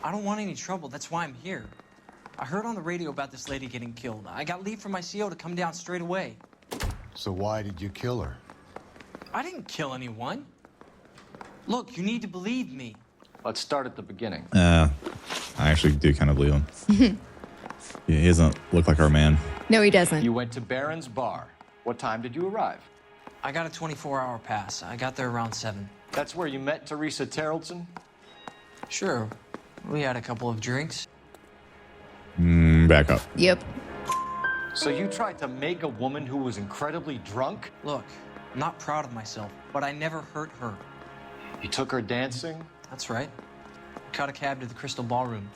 [SPEAKER 22] I don't want any trouble. That's why I'm here. I heard on the radio about this lady getting killed. I got leave from my CO to come down straight away.
[SPEAKER 7] So why did you kill her?
[SPEAKER 22] I didn't kill anyone. Look, you need to believe me.
[SPEAKER 8] Let's start at the beginning.
[SPEAKER 1] I actually do kind of believe him. Yeah, he doesn't look like our man.
[SPEAKER 2] No, he doesn't.
[SPEAKER 8] You went to Barron's bar. What time did you arrive?
[SPEAKER 22] I got a 24-hour pass. I got there around 7.
[SPEAKER 8] That's where you met Teresa Terrellson?
[SPEAKER 22] Sure. We had a couple of drinks.
[SPEAKER 1] Back up.
[SPEAKER 2] Yep.
[SPEAKER 8] So you tried to make a woman who was incredibly drunk?
[SPEAKER 22] Look, I'm not proud of myself, but I never hurt her.
[SPEAKER 8] You took her dancing?
[SPEAKER 22] That's right. Caught a cab to the Crystal Ballroom.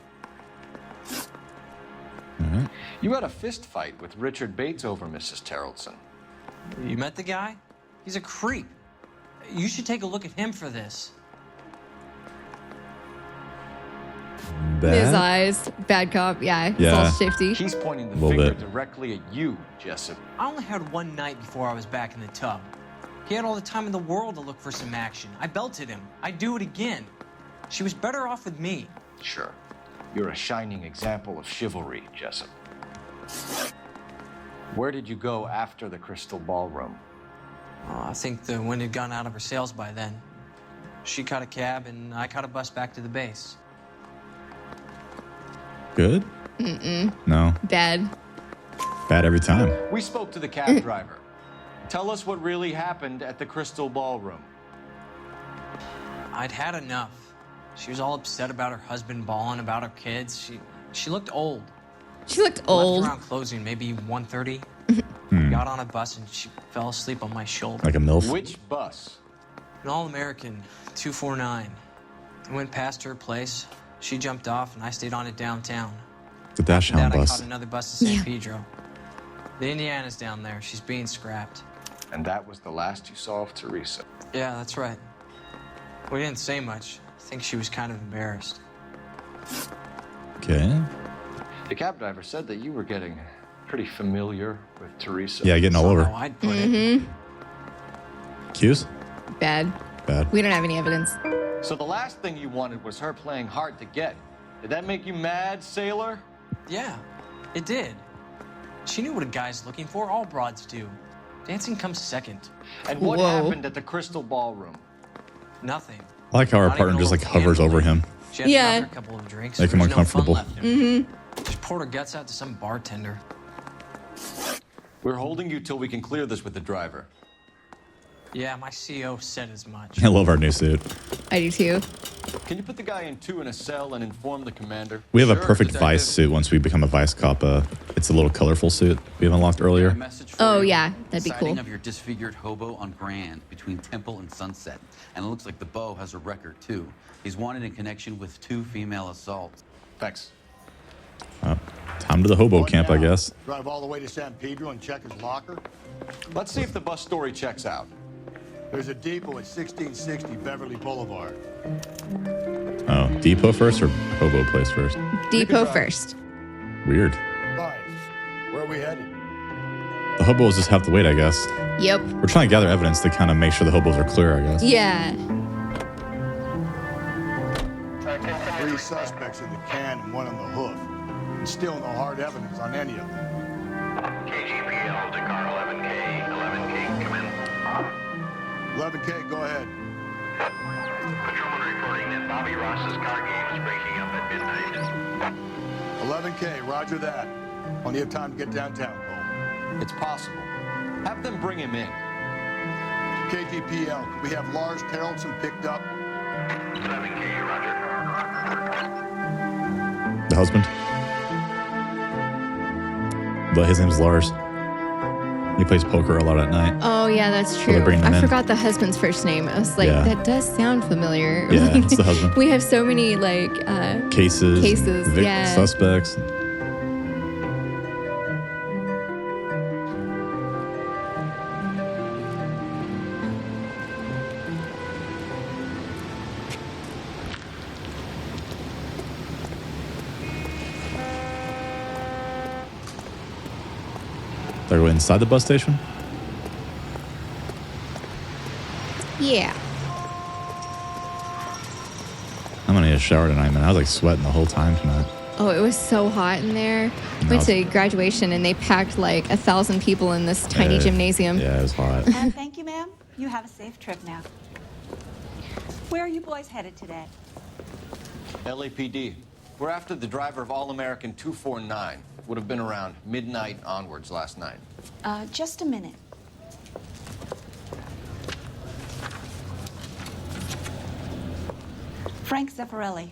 [SPEAKER 8] You had a fist fight with Richard Bates over Mrs. Terrellson.
[SPEAKER 22] You met the guy? He's a creep. You should take a look at him for this.
[SPEAKER 2] His eyes, bad cop. Yeah, it's all shifty.
[SPEAKER 8] He's pointing the
[SPEAKER 1] Little
[SPEAKER 8] finger
[SPEAKER 1] bit.
[SPEAKER 8] directly at you, Jessup.
[SPEAKER 22] I only had one night before I was back in the tub. He had all the time in the world to look for some action. I belted him. I'd do it again. She was better off with me.
[SPEAKER 8] Sure. You're a shining example of chivalry, Jessup. Where did you go after the Crystal Ballroom?
[SPEAKER 22] Oh, I think the wind had gone out of her sails by then. She caught a cab, and I caught a bus back to the base.
[SPEAKER 1] Good?
[SPEAKER 2] Mm-mm.
[SPEAKER 1] No.
[SPEAKER 2] Bad.
[SPEAKER 1] Bad every time.
[SPEAKER 8] We spoke to the cab driver. Tell us what really happened at the Crystal Ballroom.
[SPEAKER 22] I'd had enough. She was all upset about her husband bawling about her kids. She looked old.
[SPEAKER 2] She looked old.
[SPEAKER 22] Left around closing, maybe 1:30. Got on a bus and she fell asleep on my shoulder.
[SPEAKER 1] Like a MILF?
[SPEAKER 8] Which bus?
[SPEAKER 22] An All-American 249. I went past her place. She jumped off and I stayed on it downtown.
[SPEAKER 1] The Dash Hound
[SPEAKER 22] Then I
[SPEAKER 1] bus.
[SPEAKER 22] caught another bus to San Pedro. The Indiana's down there. She's being scrapped.
[SPEAKER 8] And that was the last you saw of Teresa.
[SPEAKER 22] Yeah, that's right. We didn't say much. I think she was kind of embarrassed.
[SPEAKER 1] Okay.
[SPEAKER 8] The cab driver said that you were getting pretty familiar with Teresa.
[SPEAKER 1] Yeah, getting all over.
[SPEAKER 22] How I'd put it.
[SPEAKER 1] Cues?
[SPEAKER 2] Bad.
[SPEAKER 1] Bad.
[SPEAKER 2] We don't have any evidence.
[SPEAKER 8] So the last thing you wanted was her playing hard to get. Did that make you mad, sailor?
[SPEAKER 22] Yeah, it did. She knew what a guy's looking for. All broads do. Dancing comes second.
[SPEAKER 8] And what happened at the Crystal Ballroom?
[SPEAKER 22] Nothing.
[SPEAKER 1] I like how our
[SPEAKER 22] Not
[SPEAKER 1] partner
[SPEAKER 22] even
[SPEAKER 1] just
[SPEAKER 22] a
[SPEAKER 1] like
[SPEAKER 22] little
[SPEAKER 1] hovers over him.
[SPEAKER 22] She had to knock her a couple of drinks.
[SPEAKER 1] Make him
[SPEAKER 22] There was no fun
[SPEAKER 1] uncomfortable.
[SPEAKER 22] left in her. She poured her guts out to some bartender.
[SPEAKER 8] We're holding you till we can clear this with the driver.
[SPEAKER 22] Yeah, my CO said as much.
[SPEAKER 1] I love our new suit.
[SPEAKER 2] I do too.
[SPEAKER 8] Can you put the guy in two in a cell and inform the commander?
[SPEAKER 1] We have a
[SPEAKER 8] Sure,
[SPEAKER 1] perfect
[SPEAKER 8] detective.
[SPEAKER 1] Vice suit once we become a Vice cop. It's a little colorful suit we have unlocked earlier.
[SPEAKER 2] Oh yeah, that'd be
[SPEAKER 6] Sighting
[SPEAKER 2] cool.
[SPEAKER 6] of your disfigured hobo on Grand between Temple and Sunset. And it looks like the Beau has a record, too. He's wanted in connection with 2 female assaults.
[SPEAKER 8] Thanks.
[SPEAKER 1] Time to the hobo camp, I guess.
[SPEAKER 7] Drive all the way to San Pedro and check his locker?
[SPEAKER 8] Let's see if the bus story checks out.
[SPEAKER 7] There's a depot at 1660 Beverly Boulevard.
[SPEAKER 1] Oh, depot first or hobo place first?
[SPEAKER 2] Depot first.
[SPEAKER 1] Weird.
[SPEAKER 7] Fine. Where are we headed?
[SPEAKER 1] The hobos just have to wait, I guess.
[SPEAKER 2] Yep.
[SPEAKER 1] We're trying to gather evidence to kind of make sure the hobos are clear, I guess.
[SPEAKER 2] Yeah.
[SPEAKER 7] 3 suspects in the can and 1 on the hoof. And still no hard evidence on any of them.
[SPEAKER 23] KGPL to car 11K. 11K, come in.
[SPEAKER 7] 11K, go ahead.
[SPEAKER 23] Patrolman reporting that Bobby Ross's car game is breaking up at midnight.
[SPEAKER 7] 11K, roger that. Plenty of time to get downtown, Cole.
[SPEAKER 8] It's possible. Have them bring him in.
[SPEAKER 7] KGPL, can we have Lars Terrelson picked up?
[SPEAKER 23] 11K, roger.
[SPEAKER 1] The husband. But his name's Lars. He plays poker a lot at night.
[SPEAKER 2] Oh yeah, that's
[SPEAKER 1] So
[SPEAKER 2] true.
[SPEAKER 1] they're bringing him
[SPEAKER 2] I
[SPEAKER 1] in.
[SPEAKER 2] forgot the husband's first name. I was like,
[SPEAKER 1] Yeah.
[SPEAKER 2] that does sound familiar.
[SPEAKER 1] Yeah, it's the husband.
[SPEAKER 2] We have so many like
[SPEAKER 1] Cases.
[SPEAKER 2] yeah.
[SPEAKER 1] Suspects. They're going inside the bus station?
[SPEAKER 2] Yeah.
[SPEAKER 1] I'm gonna need a shower tonight, man. I was like sweating the whole time tonight.
[SPEAKER 2] Oh, it was so hot in there. Went to graduation and they packed like 1,000 people in this tiny
[SPEAKER 1] Yeah.
[SPEAKER 2] gymnasium.
[SPEAKER 1] Yeah, it was hot.
[SPEAKER 13] Thank you, ma'am. You have a safe trip now. Where are you boys headed today?
[SPEAKER 8] LAPD. We're after the driver of All-American 249. Would have been around midnight onwards last night.
[SPEAKER 13] Just a minute. Frank Zeffirelli.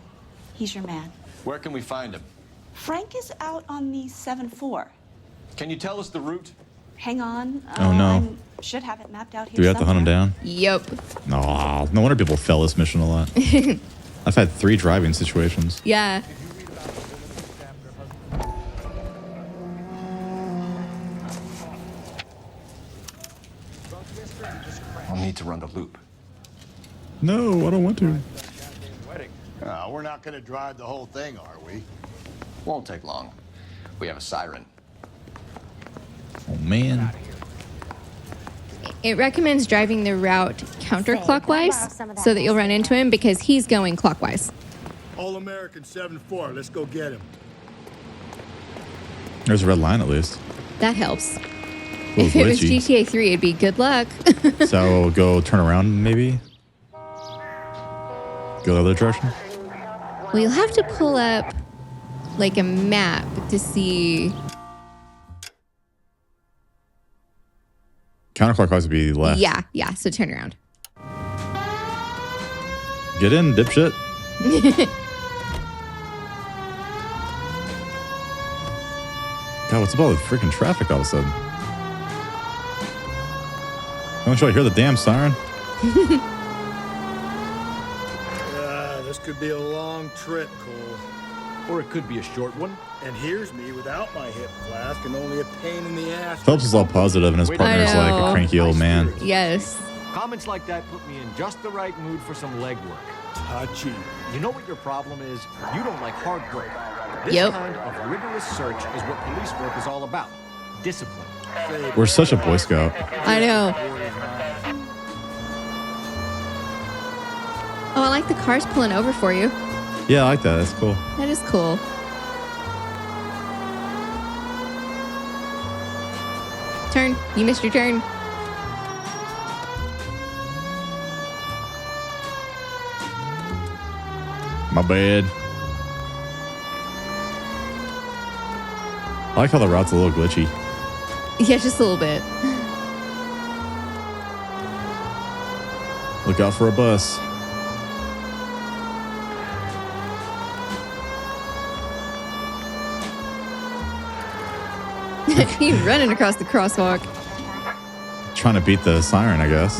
[SPEAKER 13] He's your man.
[SPEAKER 8] Where can we find him?
[SPEAKER 13] Frank is out on the 7-4.
[SPEAKER 8] Can you tell us the route?
[SPEAKER 13] Hang on.
[SPEAKER 1] Oh, no.
[SPEAKER 13] I should have it mapped out here
[SPEAKER 1] Do we have to hunt him down?
[SPEAKER 2] Yep.
[SPEAKER 1] Oh, no wonder people fail this mission a lot. I've had 3 driving situations.
[SPEAKER 2] Yeah.
[SPEAKER 8] I'll need to run the loop.
[SPEAKER 1] No, I don't want to.
[SPEAKER 7] We're not going to drive the whole thing, are we?
[SPEAKER 8] Won't take long. We have a siren.
[SPEAKER 1] Oh, man.
[SPEAKER 2] It recommends driving the route counterclockwise so that you'll run into him because he's going clockwise.
[SPEAKER 9] All-American 7-4. Let's go get him.
[SPEAKER 1] There's a red line at least.
[SPEAKER 2] That helps.
[SPEAKER 1] Ooh,
[SPEAKER 2] If it was
[SPEAKER 1] glitchy.
[SPEAKER 2] GTA 3, it'd be good luck.
[SPEAKER 1] So I'll go turn around maybe? Go the other direction?
[SPEAKER 2] Well, you'll have to pull up like a map to see.
[SPEAKER 1] Counterclockwise would be left.
[SPEAKER 2] Yeah. So turn around.
[SPEAKER 1] Get in, dipshit. God, what's up with all the freaking traffic all of a sudden? Don't you hear the damn siren?
[SPEAKER 9] This could be a long trip, Cole.
[SPEAKER 11] Or it could be a short one.
[SPEAKER 9] And here's me without my hip flask and only a pain in the ass.
[SPEAKER 1] Phelps is all positive and his partner's like a cranky old man.
[SPEAKER 2] Yes.
[SPEAKER 11] Comments like that put me in just the right mood for some legwork.
[SPEAKER 9] Touchy.
[SPEAKER 11] You know what your problem is? You don't like hard work. This
[SPEAKER 2] Yep.
[SPEAKER 11] kind of rigorous search is what police work is all about. Discipline.
[SPEAKER 1] We're such a Boy Scout.
[SPEAKER 2] I know. Oh, I like the cars pulling over for you.
[SPEAKER 1] Yeah, I like that. That's cool.
[SPEAKER 2] That is cool. Turn. You missed your turn.
[SPEAKER 1] My bad. I like how the route's a little glitchy.
[SPEAKER 2] Yeah, just a little bit.
[SPEAKER 1] Look out for a bus.
[SPEAKER 2] He's running across the crosswalk.
[SPEAKER 1] Trying to beat the siren, I guess.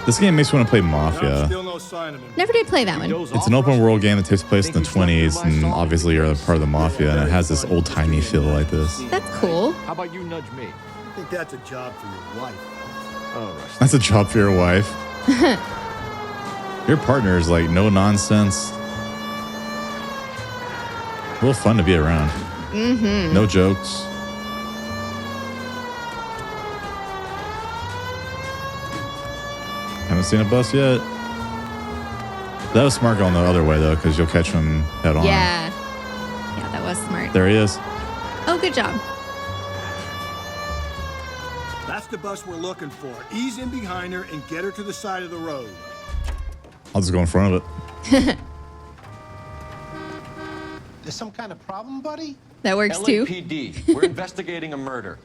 [SPEAKER 1] This game makes me want to play Mafia.
[SPEAKER 9] Still no sign of him.
[SPEAKER 2] Never did play that one.
[SPEAKER 1] It's an open world game that takes place in the 20s, and obviously you're a part of the Mafia, and it has this old timey feel like this.
[SPEAKER 2] That's cool.
[SPEAKER 11] How about you nudge me?
[SPEAKER 9] I think that's a job for your wife.
[SPEAKER 11] Oh, Rusty.
[SPEAKER 1] That's a job for your wife. Your partner is like no nonsense. Real fun to be around.
[SPEAKER 2] Mm-hmm.
[SPEAKER 1] No jokes. Haven't seen a bus yet. That was smart going the other way though, because you'll catch him head on.
[SPEAKER 2] Yeah, that was smart.
[SPEAKER 1] There he is.
[SPEAKER 2] Oh, good job.
[SPEAKER 9] That's the bus we're looking for. Ease in behind her and get her to the side of the road.
[SPEAKER 1] I'll just go in front of it.
[SPEAKER 14] There's some kind of problem, buddy?
[SPEAKER 2] That works too.
[SPEAKER 8] LAPD, we're investigating a murder.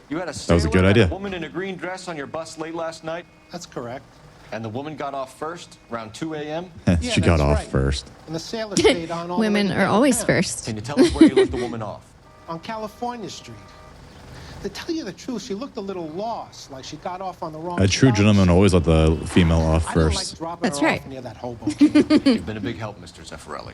[SPEAKER 8] You had a
[SPEAKER 1] That was a good
[SPEAKER 8] sailor and
[SPEAKER 1] idea.
[SPEAKER 8] a woman in a green dress on your bus late last night?
[SPEAKER 14] That's correct.
[SPEAKER 8] And the woman got off first, around 2 a.m.?
[SPEAKER 1] She got off first.
[SPEAKER 14] And the sailor stayed on all the way
[SPEAKER 2] Women
[SPEAKER 14] to
[SPEAKER 2] are always
[SPEAKER 14] downtown.
[SPEAKER 2] first.
[SPEAKER 8] Can you tell us where you left the woman off?
[SPEAKER 14] On California Street. To tell you the truth, she looked a little lost, like she got off on the wrong
[SPEAKER 1] A true
[SPEAKER 14] side.
[SPEAKER 1] gentleman always let the female off
[SPEAKER 14] I don't like
[SPEAKER 1] first.
[SPEAKER 14] dropping
[SPEAKER 2] That's
[SPEAKER 14] her
[SPEAKER 2] right.
[SPEAKER 14] off near that hobo.
[SPEAKER 8] You've been a big help, Mr. Zeffirelli.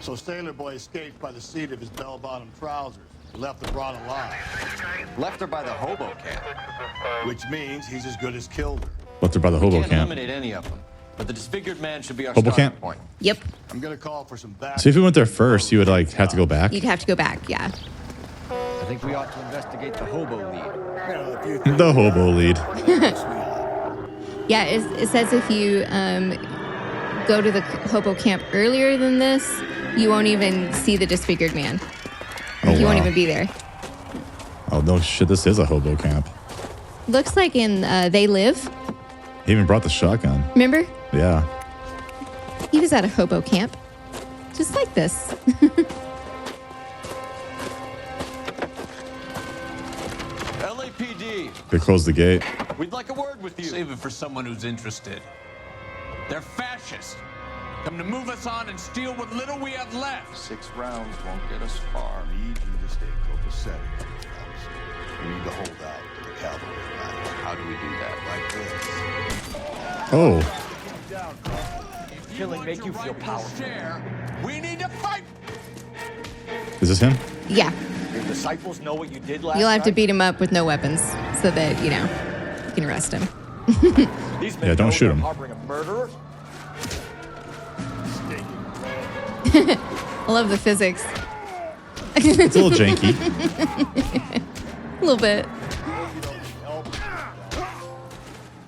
[SPEAKER 7] So Sailor Boy escaped by the seat of his bell-bottom trousers. Left the broad alive.
[SPEAKER 8] Left her by the hobo camp.
[SPEAKER 7] Which means he's as good as killed her.
[SPEAKER 1] Left her by the hobo
[SPEAKER 8] Can't
[SPEAKER 1] camp.
[SPEAKER 8] eliminate any of them, but the disfigured man should be our
[SPEAKER 1] Hobo
[SPEAKER 8] starting
[SPEAKER 1] camp?
[SPEAKER 8] point.
[SPEAKER 2] Yep.
[SPEAKER 7] I'm gonna call for some back.
[SPEAKER 1] So if you went there first, you would like have to go back.
[SPEAKER 2] You'd have to go back. Yeah.
[SPEAKER 11] I think we ought to investigate the hobo lead.
[SPEAKER 1] The hobo lead.
[SPEAKER 2] Yeah. It says if you go to the hobo camp earlier than this, you won't even see the disfigured man.
[SPEAKER 1] Oh,
[SPEAKER 2] He won't
[SPEAKER 1] wow.
[SPEAKER 2] even be there.
[SPEAKER 1] Oh no shit! This is a hobo camp.
[SPEAKER 2] Looks like in They Live.
[SPEAKER 1] He even brought the shotgun.
[SPEAKER 2] Remember?
[SPEAKER 1] Yeah.
[SPEAKER 2] He was at a hobo camp, just like this.
[SPEAKER 8] LAPD,
[SPEAKER 1] They closed the gate.
[SPEAKER 8] we'd like a word with you.
[SPEAKER 3] Save it for someone who's interested. They're fascists. Come to move us on and steal what little we have left.
[SPEAKER 7] 6 rounds won't get us far. I need you to stay copacetic. We need to hold out to the cavalry line.
[SPEAKER 8] How do we do that?
[SPEAKER 7] Like this.
[SPEAKER 1] Oh,
[SPEAKER 11] Killing make you feel powerful.
[SPEAKER 3] Share. We need to fight.
[SPEAKER 1] is this him?
[SPEAKER 2] Yeah.
[SPEAKER 11] disciples know what you did last
[SPEAKER 2] You'll have to
[SPEAKER 11] night?
[SPEAKER 2] beat him up with no weapons so that, you know, you can arrest him.
[SPEAKER 11] These men
[SPEAKER 1] Yeah, don't
[SPEAKER 11] know
[SPEAKER 1] shoot
[SPEAKER 11] they're
[SPEAKER 1] him.
[SPEAKER 11] harboring a murderer?
[SPEAKER 2] I love the physics.
[SPEAKER 1] It's a little janky.
[SPEAKER 2] A little bit.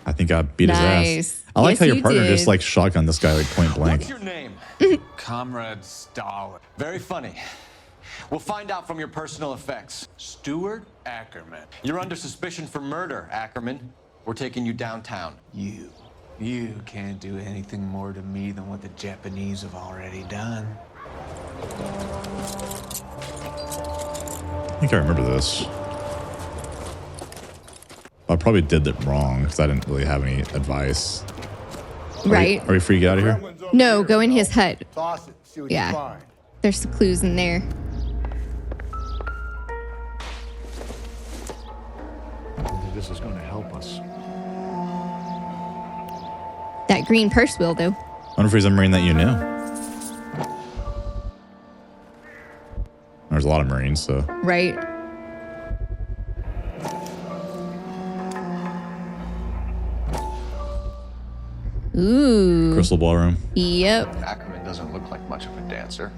[SPEAKER 1] I think I beat his ass. I like
[SPEAKER 2] Yes,
[SPEAKER 1] how your
[SPEAKER 2] you
[SPEAKER 1] partner
[SPEAKER 2] did.
[SPEAKER 1] just like shotgunned this guy like point blank.
[SPEAKER 11] What's your name?
[SPEAKER 3] Comrade Stalin.
[SPEAKER 11] Very funny. We'll find out from your personal effects.
[SPEAKER 3] Stuart Ackerman.
[SPEAKER 11] You're under suspicion for murder, Ackerman. We're taking you downtown.
[SPEAKER 3] You can't do anything more to me than what the Japanese have already done.
[SPEAKER 1] I think I remember this. I probably did it wrong because I didn't really have any advice.
[SPEAKER 2] Right.
[SPEAKER 1] Are we free to get out of here?
[SPEAKER 2] No, go in his hut.
[SPEAKER 7] Toss it, see what you
[SPEAKER 2] Yeah.
[SPEAKER 7] find.
[SPEAKER 2] There's some clues in there.
[SPEAKER 9] I think this is going to help us.
[SPEAKER 2] That green purse will, though.
[SPEAKER 1] I wonder if he's a Marine that you knew. There's a lot of Marines, so.
[SPEAKER 2] Right. Ooh.
[SPEAKER 1] Crystal Ballroom.
[SPEAKER 2] Yep.
[SPEAKER 8] Ackerman doesn't look like much of a dancer.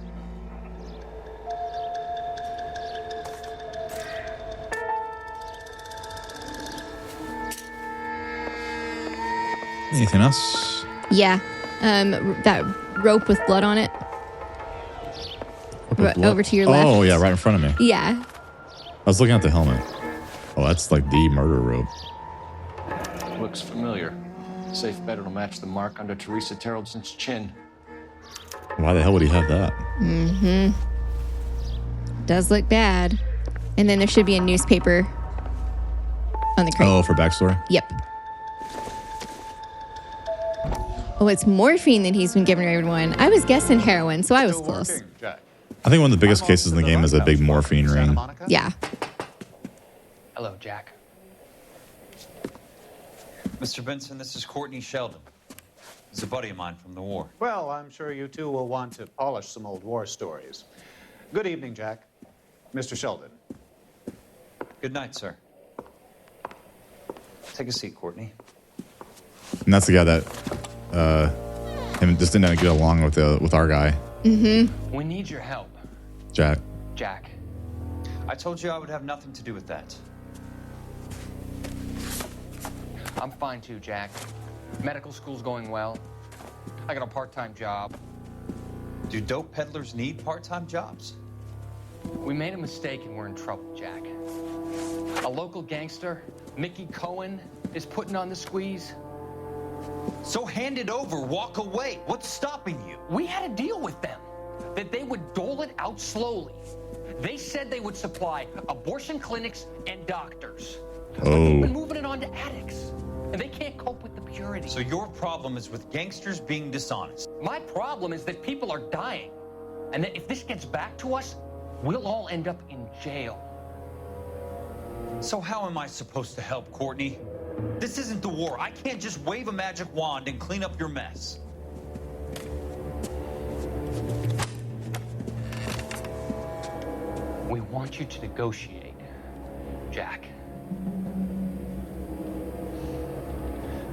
[SPEAKER 1] Anything else?
[SPEAKER 2] Yeah. That rope with blood on it. Over to your left.
[SPEAKER 1] Oh, yeah, right in front of me.
[SPEAKER 2] Yeah.
[SPEAKER 1] I was looking at the helmet. Oh, that's like the murder rope.
[SPEAKER 8] Looks familiar. Safe bet it'll match the mark under Teresa Terrelson's chin.
[SPEAKER 1] Why the hell would he have that?
[SPEAKER 2] Mm-hmm. Does look bad. And then there should be a newspaper on the crate.
[SPEAKER 1] Oh, for backstory?
[SPEAKER 2] Yep. Oh, it's morphine that he's been giving everyone. I was guessing heroin, so I was close.
[SPEAKER 1] I think one of the biggest cases in the game is a big morphine ring.
[SPEAKER 2] Yeah.
[SPEAKER 6] Hello, Jack. Mr. Benson, this is Courtney Sheldon. He's a buddy of mine from the war.
[SPEAKER 14] Well, I'm sure you two will want to polish some old war stories. Good evening, Jack. Mr. Sheldon.
[SPEAKER 6] Good night, sir. Take a seat, Courtney.
[SPEAKER 1] And that's the guy that him just didn't get along with our guy,
[SPEAKER 2] Mm-hmm.
[SPEAKER 6] We need your help,
[SPEAKER 1] Jack.
[SPEAKER 6] Jack. I told you I would have nothing to do with that.
[SPEAKER 15] I'm fine too, Jack. Medical school's going well. I got a part-time job.
[SPEAKER 6] Do dope peddlers need part-time jobs?
[SPEAKER 15] We made a mistake and we're in trouble, Jack. A local gangster, Mickey Cohen, is putting on the squeeze.
[SPEAKER 6] So hand it over, walk away. What's stopping you?
[SPEAKER 15] We had a deal with them that they would dole it out slowly. They said they would supply abortion clinics and doctors. But they've been moving it on to addicts, and they can't cope with the purity.
[SPEAKER 6] So your problem is with gangsters being dishonest.
[SPEAKER 15] My problem is that people are dying, and that if this gets back to us, we'll all end up in jail.
[SPEAKER 6] So how am I supposed to help, Courtney? This isn't the war. I can't just wave a magic wand and clean up your mess.
[SPEAKER 15] We want you to negotiate, Jack.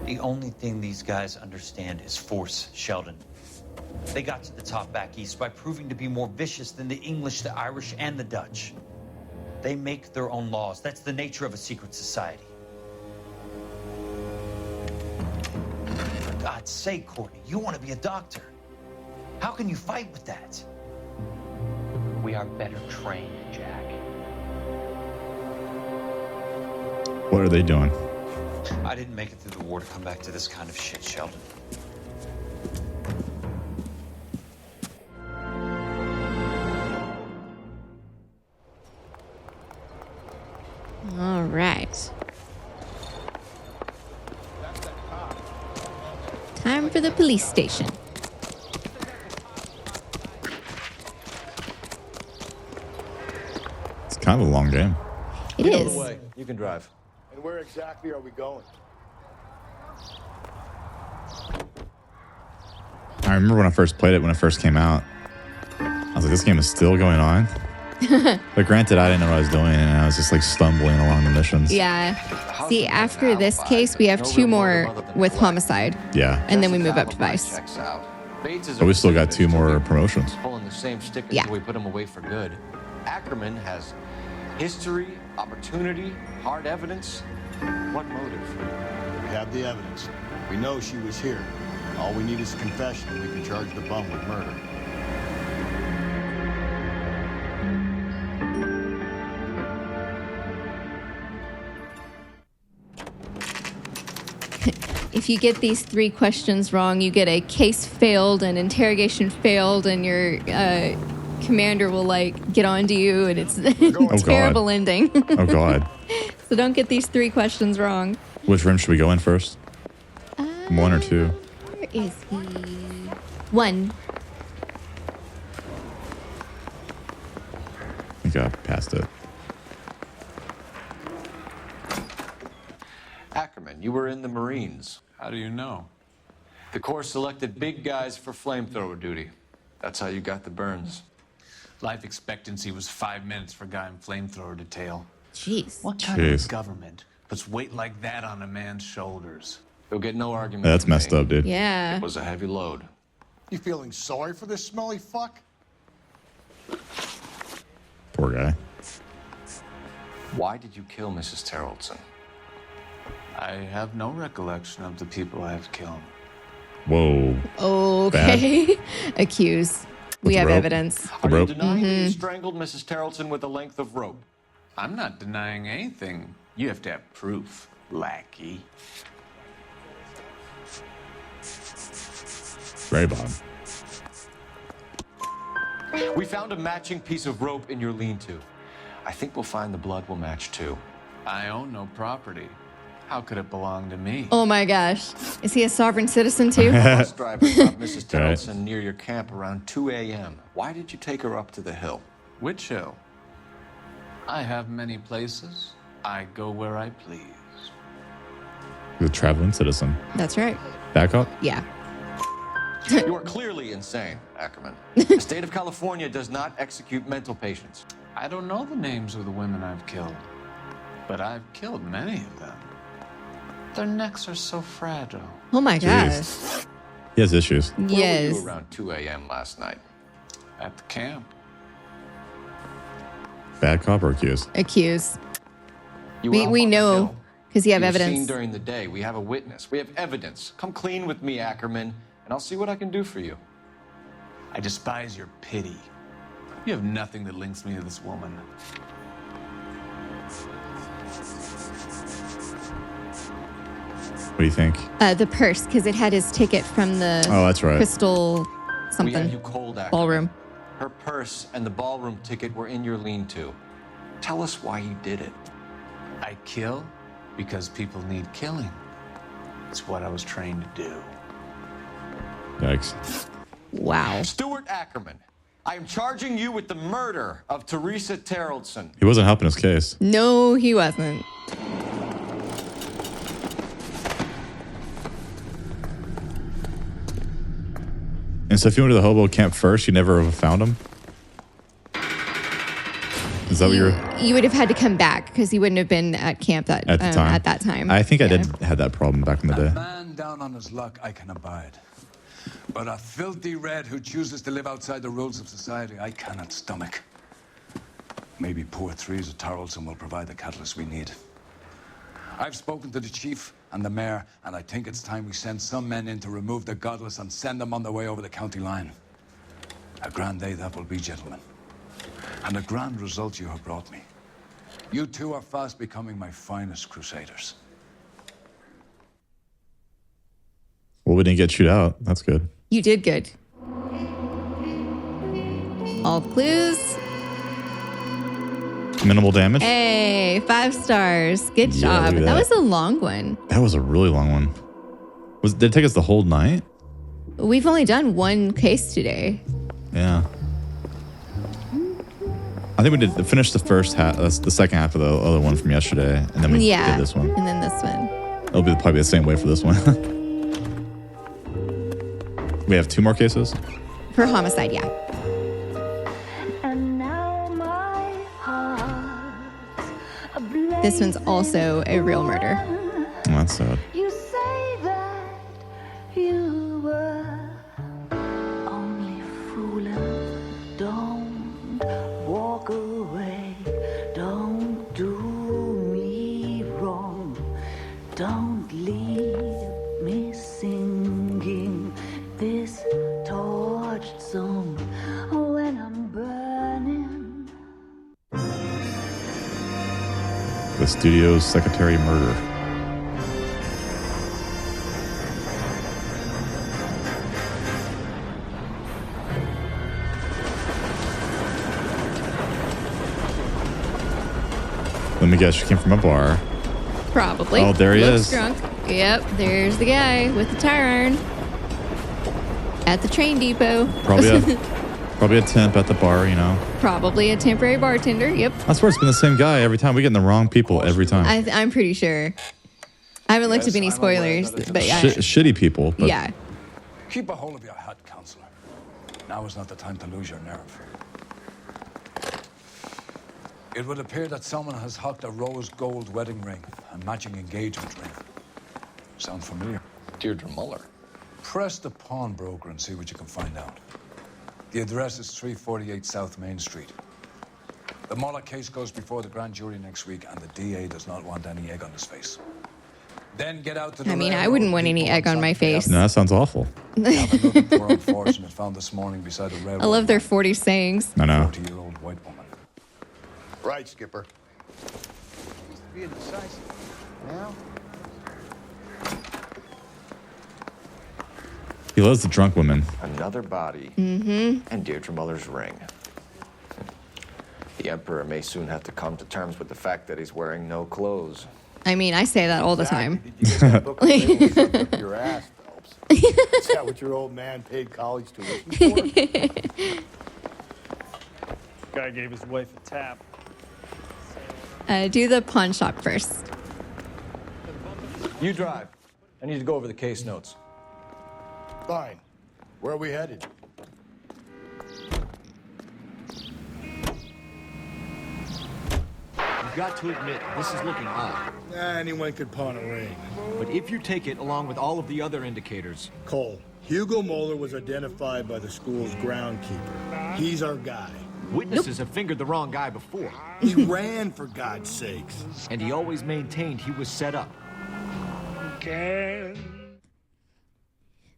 [SPEAKER 6] The only thing these guys understand is force, Sheldon. They got to the top back east by proving to be more vicious than the English, the Irish, and the Dutch. They make their own laws. That's the nature of a secret society. For God's sake, Courtney, you want to be a doctor. How can you fight with that?
[SPEAKER 15] We are better trained, Jack.
[SPEAKER 1] What are they doing?
[SPEAKER 6] I didn't make it through the war to come back to this kind of shit, Sheldon.
[SPEAKER 2] All right. Time for the police station.
[SPEAKER 1] It's kind of a long game.
[SPEAKER 2] It
[SPEAKER 8] Get out of
[SPEAKER 2] is.
[SPEAKER 8] the way. You can drive.
[SPEAKER 7] And where exactly are we going?
[SPEAKER 1] I remember when I first played it, when it first came out. I was like, this game is still going on. But granted, I didn't know what I was doing, and I was just like stumbling along the missions.
[SPEAKER 2] Yeah. See, after this case, we have 2 more with homicide.
[SPEAKER 1] Yeah.
[SPEAKER 2] And then we move up to vice.
[SPEAKER 1] But we still got 2 more promotions.
[SPEAKER 8] Pulling the same stick
[SPEAKER 2] Yeah.
[SPEAKER 8] until we put him away for good. Ackerman has history, opportunity, hard evidence. What motive?
[SPEAKER 7] We have the evidence. We know she was here. All we need is a confession, and we can charge the bum with murder.
[SPEAKER 2] If you get these 3 questions wrong, you get a case failed, an interrogation failed, and your commander will like get onto you, and it's a terrible ending.
[SPEAKER 1] Oh God.
[SPEAKER 2] So don't get these 3 questions wrong.
[SPEAKER 1] Which room should we go in first? 1 or 2?
[SPEAKER 2] Where is he? 1.
[SPEAKER 1] I think I passed it.
[SPEAKER 8] Ackerman, you were in the Marines.
[SPEAKER 3] How do you know?
[SPEAKER 8] The Corps selected big guys for flamethrower duty. That's how you got the burns.
[SPEAKER 3] Life expectancy was 5 minutes for a guy in flamethrower detail.
[SPEAKER 2] Jeez.
[SPEAKER 3] What kind of government puts weight like that on a man's shoulders?
[SPEAKER 8] You'll get no argument.
[SPEAKER 1] That's messed up, dude.
[SPEAKER 2] Yeah.
[SPEAKER 8] It was a heavy load.
[SPEAKER 7] You feeling sorry for this smelly fuck?
[SPEAKER 1] Poor guy.
[SPEAKER 8] Why did you kill Mrs. Terrellson?
[SPEAKER 3] I have no recollection of the people I have killed.
[SPEAKER 1] Whoa.
[SPEAKER 2] Okay. Accuse. We have evidence.
[SPEAKER 8] Are you denying that you strangled Mrs. Terrellson with a length of rope?
[SPEAKER 3] I'm not denying anything. You have to have proof, lackey.
[SPEAKER 1] Very Bob.
[SPEAKER 8] We found a matching piece of rope in your lean-to. I think we'll find the blood will match too.
[SPEAKER 3] I own no property. How could it belong to me?
[SPEAKER 2] Oh my gosh. Is he a sovereign citizen too?
[SPEAKER 8] A bus driver dropped Mrs. Terrellson near your camp around 2 a.m. Why did you take her up to the hill?
[SPEAKER 3] Which hill? I have many places. I go where I please.
[SPEAKER 1] The traveling citizen.
[SPEAKER 2] That's right.
[SPEAKER 1] Back up?
[SPEAKER 2] Yeah.
[SPEAKER 8] You are clearly insane, Ackerman. The state of California does not execute mental patients.
[SPEAKER 3] I don't know the names of the women I've killed, but I've killed many of them. Their necks are so fragile.
[SPEAKER 2] Oh my gosh.
[SPEAKER 1] Jeez. He has issues.
[SPEAKER 8] Where were
[SPEAKER 2] Yes.
[SPEAKER 8] you around 2 a.m. last night?
[SPEAKER 3] At the camp.
[SPEAKER 1] Bad cop or accused?
[SPEAKER 2] Accuse.
[SPEAKER 8] You were up
[SPEAKER 2] We
[SPEAKER 8] on the
[SPEAKER 2] know
[SPEAKER 8] hill.
[SPEAKER 2] because you have
[SPEAKER 8] You were
[SPEAKER 2] evidence.
[SPEAKER 8] seen during the day. We have a witness. We have evidence. Come clean with me, Ackerman, and I'll see what I can do for you.
[SPEAKER 3] I despise your pity. You have nothing that links me to this woman.
[SPEAKER 1] What do you think?
[SPEAKER 2] The purse, because it had his ticket from the
[SPEAKER 1] Oh, that's right.
[SPEAKER 2] crystal
[SPEAKER 8] We have
[SPEAKER 2] something
[SPEAKER 8] you cold, Ackerman.
[SPEAKER 2] ballroom.
[SPEAKER 8] Her purse and the ballroom ticket were in your lean-to. Tell us why you did it.
[SPEAKER 3] I kill because people need killing. It's what I was trained to do.
[SPEAKER 1] Yikes.
[SPEAKER 2] Wow.
[SPEAKER 8] Stuart Ackerman, I am charging you with the murder of Teresa Terrellson.
[SPEAKER 1] He wasn't helping his case.
[SPEAKER 2] No, he wasn't.
[SPEAKER 1] And so if you went to the hobo camp first, you never have found him? Is that what you're...
[SPEAKER 2] You would have had to come back because you wouldn't have been at camp
[SPEAKER 1] At the time.
[SPEAKER 2] at that time.
[SPEAKER 1] I think I did have that problem back in the day.
[SPEAKER 21] Man down on his luck, I can abide. But a filthy red who chooses to live outside the rules of society, I cannot stomach. Maybe poor Teresa Terrellson will provide the catalyst we need. I've spoken to the chief and the mayor, and I think it's time we send some men in to remove the godless and send them on their way over the county line. A grand day that will be, gentlemen. And a grand result you have brought me. You two are fast becoming my finest crusaders.
[SPEAKER 1] Well, we didn't get chewed out. That's good.
[SPEAKER 2] You did good. All clues.
[SPEAKER 1] Minimal damage?
[SPEAKER 2] Hey, 5 stars. Good
[SPEAKER 1] Yeah,
[SPEAKER 2] job.
[SPEAKER 1] look at
[SPEAKER 2] That
[SPEAKER 1] that.
[SPEAKER 2] was a long one.
[SPEAKER 1] That was a really long one. Did it take us the whole night?
[SPEAKER 2] We've only done one case today.
[SPEAKER 1] Yeah. I think we did finish the first half. That's the second half of the other one from yesterday, and then we
[SPEAKER 2] Yeah.
[SPEAKER 1] did this one.
[SPEAKER 2] And then this one.
[SPEAKER 1] It'll be probably the same way for this one. We have 2 more cases.
[SPEAKER 2] For homicide, yeah.
[SPEAKER 16] And now my
[SPEAKER 2] This one's also a real murder.
[SPEAKER 1] Oh, that's sad.
[SPEAKER 16] You say that you were only fooling. Don't walk away. Don't do me wrong. Don't leave me singing this torched song when I'm burning.
[SPEAKER 1] The studio's secretary murder. Let me guess, she came from a bar.
[SPEAKER 2] Probably.
[SPEAKER 1] Oh, there he
[SPEAKER 2] Looks
[SPEAKER 1] is.
[SPEAKER 2] drunk. Yep, there's the guy with the tire iron at the train depot.
[SPEAKER 1] Probably a temp at the bar, you know.
[SPEAKER 2] Probably a temporary bartender. Yep.
[SPEAKER 1] I swear it's been the same guy every time. We get the wrong people every time.
[SPEAKER 2] I'm pretty sure. I haven't looked up any spoilers, but yeah.
[SPEAKER 1] Shitty people. But
[SPEAKER 2] Yeah.
[SPEAKER 21] Keep a hold of your hat, counselor. Now is not the time to lose your nerve. It would appear that someone has hocked a rose gold wedding ring and matching engagement ring. Sound familiar?
[SPEAKER 8] Deirdre Muller.
[SPEAKER 21] Press the pawnbroker and see what you can find out. The address is 348 South Main Street. The Muller case goes before the grand jury next week, and the DA does not want any egg on his face. Then get out to the
[SPEAKER 2] I mean, I wouldn't want any egg on my face.
[SPEAKER 1] no, that sounds awful.
[SPEAKER 21] Poor unfortunate found this morning beside a railroad.
[SPEAKER 2] I love their 40 sayings.
[SPEAKER 1] I know.
[SPEAKER 21] 40-year-old white woman.
[SPEAKER 7] Right, Skipper.
[SPEAKER 14] Being decisive. Now?
[SPEAKER 1] He loves the drunk women.
[SPEAKER 8] Another body.
[SPEAKER 2] Mm-hmm.
[SPEAKER 8] And Deirdre Muller's ring. The Emperor may soon have to come to terms with the fact that he's wearing no clothes.
[SPEAKER 2] I mean, I say that all the time.
[SPEAKER 7] Your ass, Phelps. Is that what your old man paid college tuition for?
[SPEAKER 4] Guy gave his wife a tap.
[SPEAKER 2] Do the pawn shop first.
[SPEAKER 11] You drive. I need to go over the case notes.
[SPEAKER 7] Fine. Where are we headed?
[SPEAKER 11] You've got to admit, this is looking odd.
[SPEAKER 7] Anyone could pawn a ring.
[SPEAKER 11] But if you take it along with all of the other indicators...
[SPEAKER 7] Cole, Hugo Moeller was identified by the school's groundkeeper. He's our guy.
[SPEAKER 11] Witnesses have fingered the wrong guy before.
[SPEAKER 7] He ran, for God's sakes.
[SPEAKER 11] And he always maintained he was set up.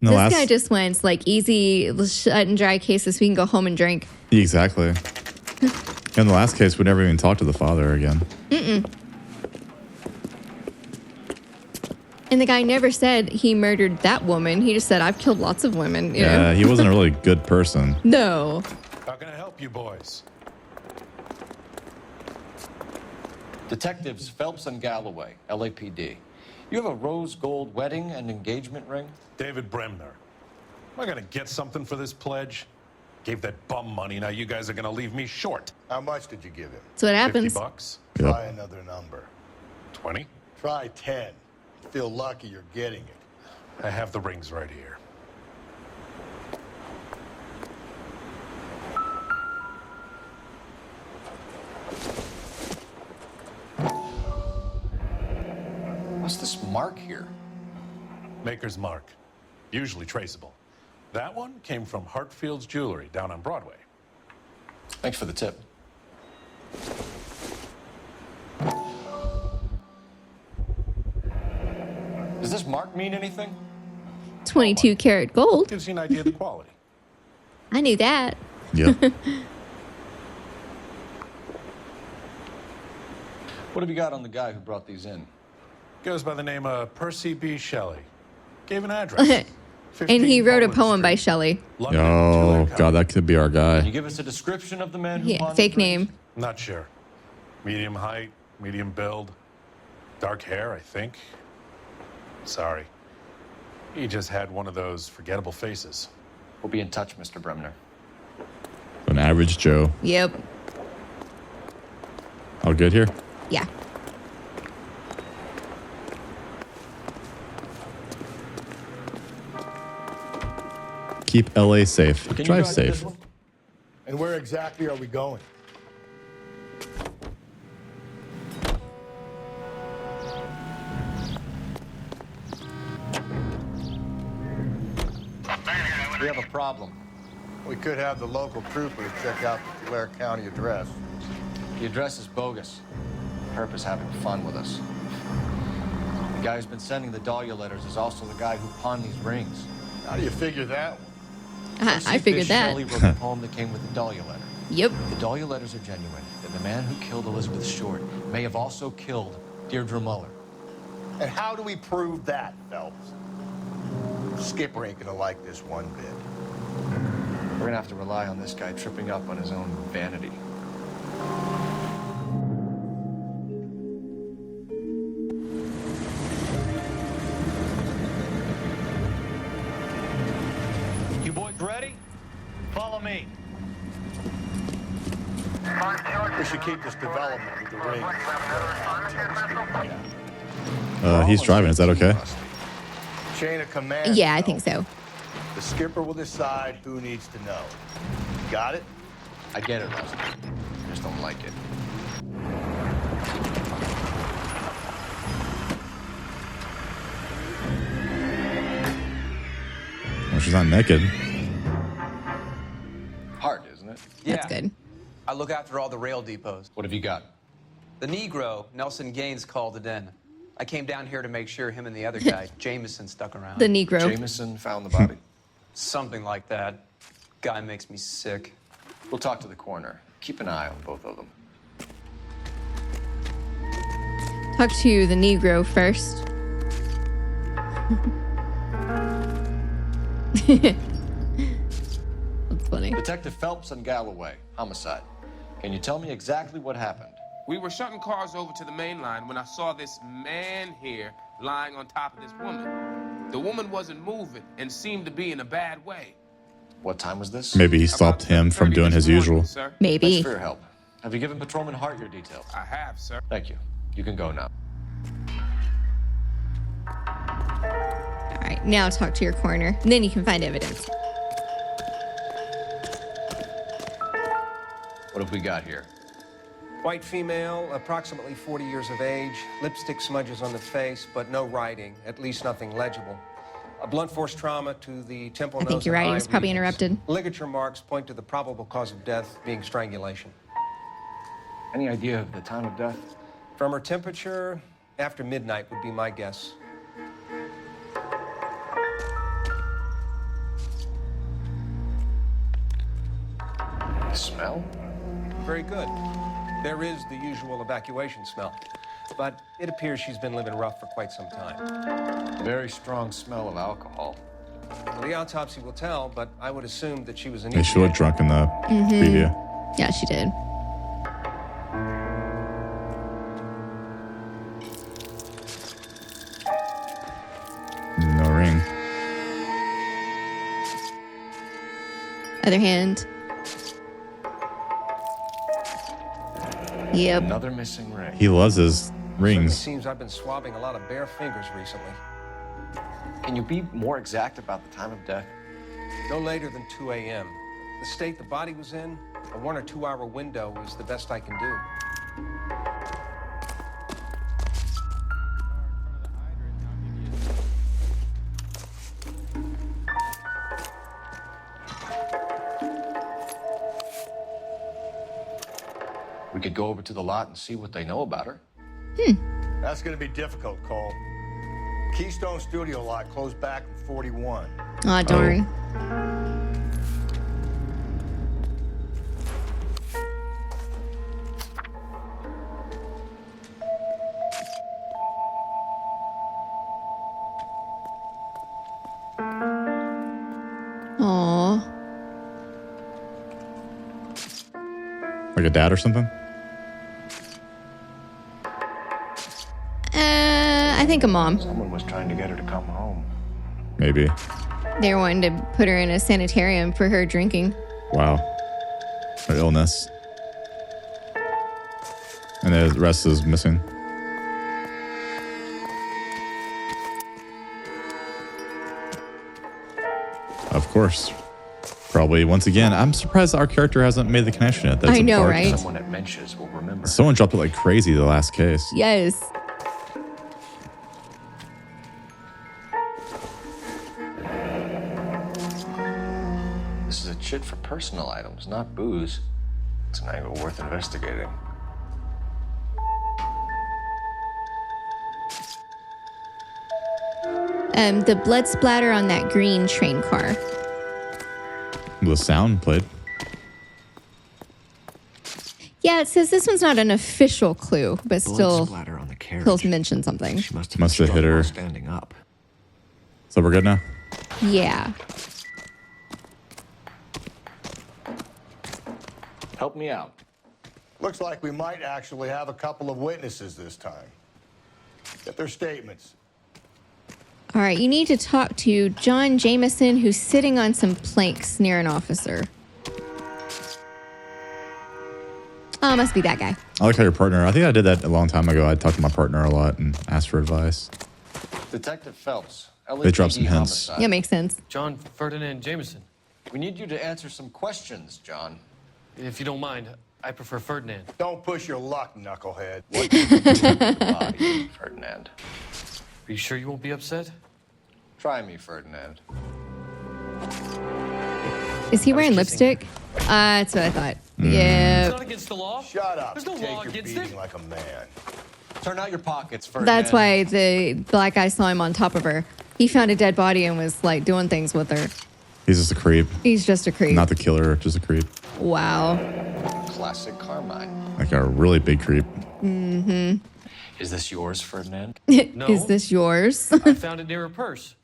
[SPEAKER 2] This guy just wants like easy, shut and dry cases so we can go home and drink.
[SPEAKER 1] Exactly. In the last case, we never even talked to the father again.
[SPEAKER 2] Mm-mm. And the guy never said he murdered that woman. He just said, I've killed lots of women. You know?
[SPEAKER 1] He wasn't a really good person.
[SPEAKER 2] No.
[SPEAKER 4] How can I help you boys?
[SPEAKER 8] Detectives Phelps and Galloway, LAPD. You have a rose gold wedding and engagement ring?
[SPEAKER 4] David Bremner. Am I gonna get something for this pledge? Gave that bum money, now you guys are gonna leave me short.
[SPEAKER 7] How much did you give him?
[SPEAKER 2] That's what happens.
[SPEAKER 4] $50?
[SPEAKER 7] Try another number.
[SPEAKER 4] 20?
[SPEAKER 7] Try 10. Feel lucky you're getting it.
[SPEAKER 4] I have the rings right here.
[SPEAKER 8] What's this mark here?
[SPEAKER 4] Maker's mark. Usually traceable. That one came from Hartfield's Jewelry down on Broadway.
[SPEAKER 8] Thanks for the tip. Does this mark mean anything?
[SPEAKER 2] 22 karat gold.
[SPEAKER 4] Gives you an idea of the quality.
[SPEAKER 2] I knew that.
[SPEAKER 1] Yep.
[SPEAKER 8] What have you got on the guy who brought these in?
[SPEAKER 4] Goes by the name of Percy B. Shelley. Gave an address.
[SPEAKER 2] And he wrote a poem by Shelley.
[SPEAKER 1] Oh, God, that could be our
[SPEAKER 8] Can
[SPEAKER 1] guy.
[SPEAKER 8] you give us a description of the man who
[SPEAKER 2] Yeah,
[SPEAKER 8] pawned
[SPEAKER 2] fake
[SPEAKER 8] the rings?
[SPEAKER 2] name.
[SPEAKER 4] Not sure. Medium height, medium build, dark hair, I think. Sorry. He just had one of those forgettable faces.
[SPEAKER 8] We'll be in touch, Mr. Bremner.
[SPEAKER 1] An average Joe.
[SPEAKER 2] Yep.
[SPEAKER 1] All good here?
[SPEAKER 2] Yeah.
[SPEAKER 1] Keep LA safe.
[SPEAKER 7] Can you
[SPEAKER 1] Drive
[SPEAKER 7] this
[SPEAKER 1] safe.
[SPEAKER 7] one? And where exactly are we going?
[SPEAKER 8] We have a problem.
[SPEAKER 7] We could have the local trooper check out the Tulare County address.
[SPEAKER 8] The address is bogus. Purpose having fun with us. The guy who's been sending the Dahlia letters is also the guy who pawned these rings.
[SPEAKER 7] How do you figure that one?
[SPEAKER 2] I figured that.
[SPEAKER 8] Shelley wrote the poem that came with the Dahlia letter.
[SPEAKER 2] Yep.
[SPEAKER 8] The Dahlia letters are genuine, and the man who killed Elizabeth Short may have also killed Deirdre Muller.
[SPEAKER 7] And how do we prove that, Phelps? Skipper ain't gonna like this one bit.
[SPEAKER 8] We're gonna have to rely on this guy tripping up on his own vanity.
[SPEAKER 6] You boys ready? Follow me.
[SPEAKER 7] We should keep this development with the ring.
[SPEAKER 1] He's driving. Is that okay?
[SPEAKER 7] Chain of command.
[SPEAKER 2] Yeah, I think so.
[SPEAKER 7] The skipper will decide who needs to know. Got it?
[SPEAKER 8] I get it, Rusty. I just don't like it.
[SPEAKER 1] Well, she's not naked.
[SPEAKER 8] Hard, isn't it?
[SPEAKER 2] That's good.
[SPEAKER 5] I look after all the rail depots.
[SPEAKER 8] What have you got?
[SPEAKER 5] The Negro, Nelson Gaines, called it in. I came down here to make sure him and the other guy, Jameson, stuck around.
[SPEAKER 2] The Negro.
[SPEAKER 8] Jameson found the body?
[SPEAKER 5] Something like that. Guy makes me sick.
[SPEAKER 8] We'll talk to the coroner. Keep an eye on both of them.
[SPEAKER 2] Talk to the Negro first. That's funny.
[SPEAKER 8] Detective Phelps and Galloway, homicide. Can you tell me exactly what happened?
[SPEAKER 17] We were shutting cars over to the main line when I saw this man here lying on top of this woman. The woman wasn't moving and seemed to be in a bad way.
[SPEAKER 8] What time was this?
[SPEAKER 1] Maybe he stopped him from doing his usual.
[SPEAKER 2] Maybe.
[SPEAKER 8] Thanks for your help. Have you given Patrolman Hart your details?
[SPEAKER 17] I have, sir.
[SPEAKER 8] Thank you. You can go now.
[SPEAKER 2] All right, now talk to your coroner. And then you can find evidence.
[SPEAKER 8] What have we got here?
[SPEAKER 19] White female, approximately 40 years of age, lipstick smudges on the face, but no writing, at least nothing legible. A blunt force trauma to the temple,
[SPEAKER 2] I
[SPEAKER 19] nose,
[SPEAKER 2] think your
[SPEAKER 19] and
[SPEAKER 2] writing
[SPEAKER 19] eye
[SPEAKER 2] was probably
[SPEAKER 19] regions.
[SPEAKER 2] interrupted.
[SPEAKER 19] Ligature marks point to the probable cause of death being strangulation.
[SPEAKER 8] Any idea of the time of death?
[SPEAKER 19] From her temperature, after midnight would be my guess.
[SPEAKER 8] The smell?
[SPEAKER 19] Very good. There is the usual evacuation smell, but it appears she's been living rough for quite some time.
[SPEAKER 8] Very strong smell of alcohol.
[SPEAKER 19] Well, the autopsy will tell, but I would assume that she was
[SPEAKER 1] Yeah, she looked drunk in the preview.
[SPEAKER 2] Yeah, she did.
[SPEAKER 1] No ring.
[SPEAKER 2] Other hand. Yep.
[SPEAKER 8] Another missing ring.
[SPEAKER 1] He loves his
[SPEAKER 19] Certainly
[SPEAKER 1] rings.
[SPEAKER 19] seems I've been swabbing a lot of bare fingers recently.
[SPEAKER 8] Can you be more exact about the time of death?
[SPEAKER 19] No later than 2 a.m. The state the body was in, a 1 or 2 hour window is the best I can do.
[SPEAKER 8] We could go over to the lot and see what they know about her.
[SPEAKER 7] That's gonna be difficult, Cole. Keystone Studio lot closed back in 41.
[SPEAKER 2] Aw, darn. Aw.
[SPEAKER 1] Like a dad or something?
[SPEAKER 2] I think a mom.
[SPEAKER 8] Someone was trying to get her to come home.
[SPEAKER 1] Maybe.
[SPEAKER 2] They were wanting to put her in a sanitarium for her drinking.
[SPEAKER 1] Wow. Her illness. And the rest is missing. Of course. Probably, once again, I'm surprised our character hasn't made the connection yet.
[SPEAKER 2] I know,
[SPEAKER 1] important.
[SPEAKER 2] right?
[SPEAKER 8] Someone at Mensch's will remember.
[SPEAKER 1] Someone dropped it like crazy the last case.
[SPEAKER 2] Yes.
[SPEAKER 8] shit for personal items, not booze. It's an angle worth investigating.
[SPEAKER 2] The blood splatter on that green train car.
[SPEAKER 1] The sound played.
[SPEAKER 2] Yeah, it says this one's not an official clue, but still
[SPEAKER 11] splatter on the carriage.
[SPEAKER 2] he'll mention something.
[SPEAKER 11] She must
[SPEAKER 1] have hit her.
[SPEAKER 11] Standing up.
[SPEAKER 1] So we're good now?
[SPEAKER 2] Yeah.
[SPEAKER 8] Help me out.
[SPEAKER 7] Looks like we might actually have a couple of witnesses this time. Get their statements.
[SPEAKER 2] All right, you need to talk to John Jameson, who's sitting on some planks near an officer. Oh, must be that guy.
[SPEAKER 1] I like how your partner, I think I did that a long time ago. I talked to my partner a lot and asked for advice.
[SPEAKER 8] Detective Phelps.
[SPEAKER 1] They dropped some hints.
[SPEAKER 8] Homicide.
[SPEAKER 2] Yeah, makes sense.
[SPEAKER 22] John Ferdinand Jameson.
[SPEAKER 8] We need you to answer some questions, John.
[SPEAKER 22] If you don't mind, I prefer Ferdinand.
[SPEAKER 7] Don't push your luck, knucklehead.
[SPEAKER 8] What did you do with the body, Ferdinand?
[SPEAKER 22] Are you sure you won't be upset?
[SPEAKER 8] Try me, Ferdinand.
[SPEAKER 2] Is he wearing lipstick? That's what I thought. Yeah.
[SPEAKER 22] It's not against the law.
[SPEAKER 7] Shut up.
[SPEAKER 22] There's no
[SPEAKER 7] Take
[SPEAKER 22] law
[SPEAKER 7] your
[SPEAKER 22] against
[SPEAKER 7] beating
[SPEAKER 22] it.
[SPEAKER 7] like a man.
[SPEAKER 8] Turn out your pockets, Ferdinand.
[SPEAKER 2] That's why the black guy saw him on top of her. He found a dead body and was like doing things with her.
[SPEAKER 1] He's just a creep.
[SPEAKER 2] He's just a creep.
[SPEAKER 1] Not the killer, just a creep.
[SPEAKER 2] Wow.
[SPEAKER 8] Classic Carmine.
[SPEAKER 1] Like a really big creep.
[SPEAKER 2] Mm-hmm.
[SPEAKER 8] Is this yours, Ferdinand?
[SPEAKER 22] No.
[SPEAKER 2] Is this yours?
[SPEAKER 22] I found it near her purse.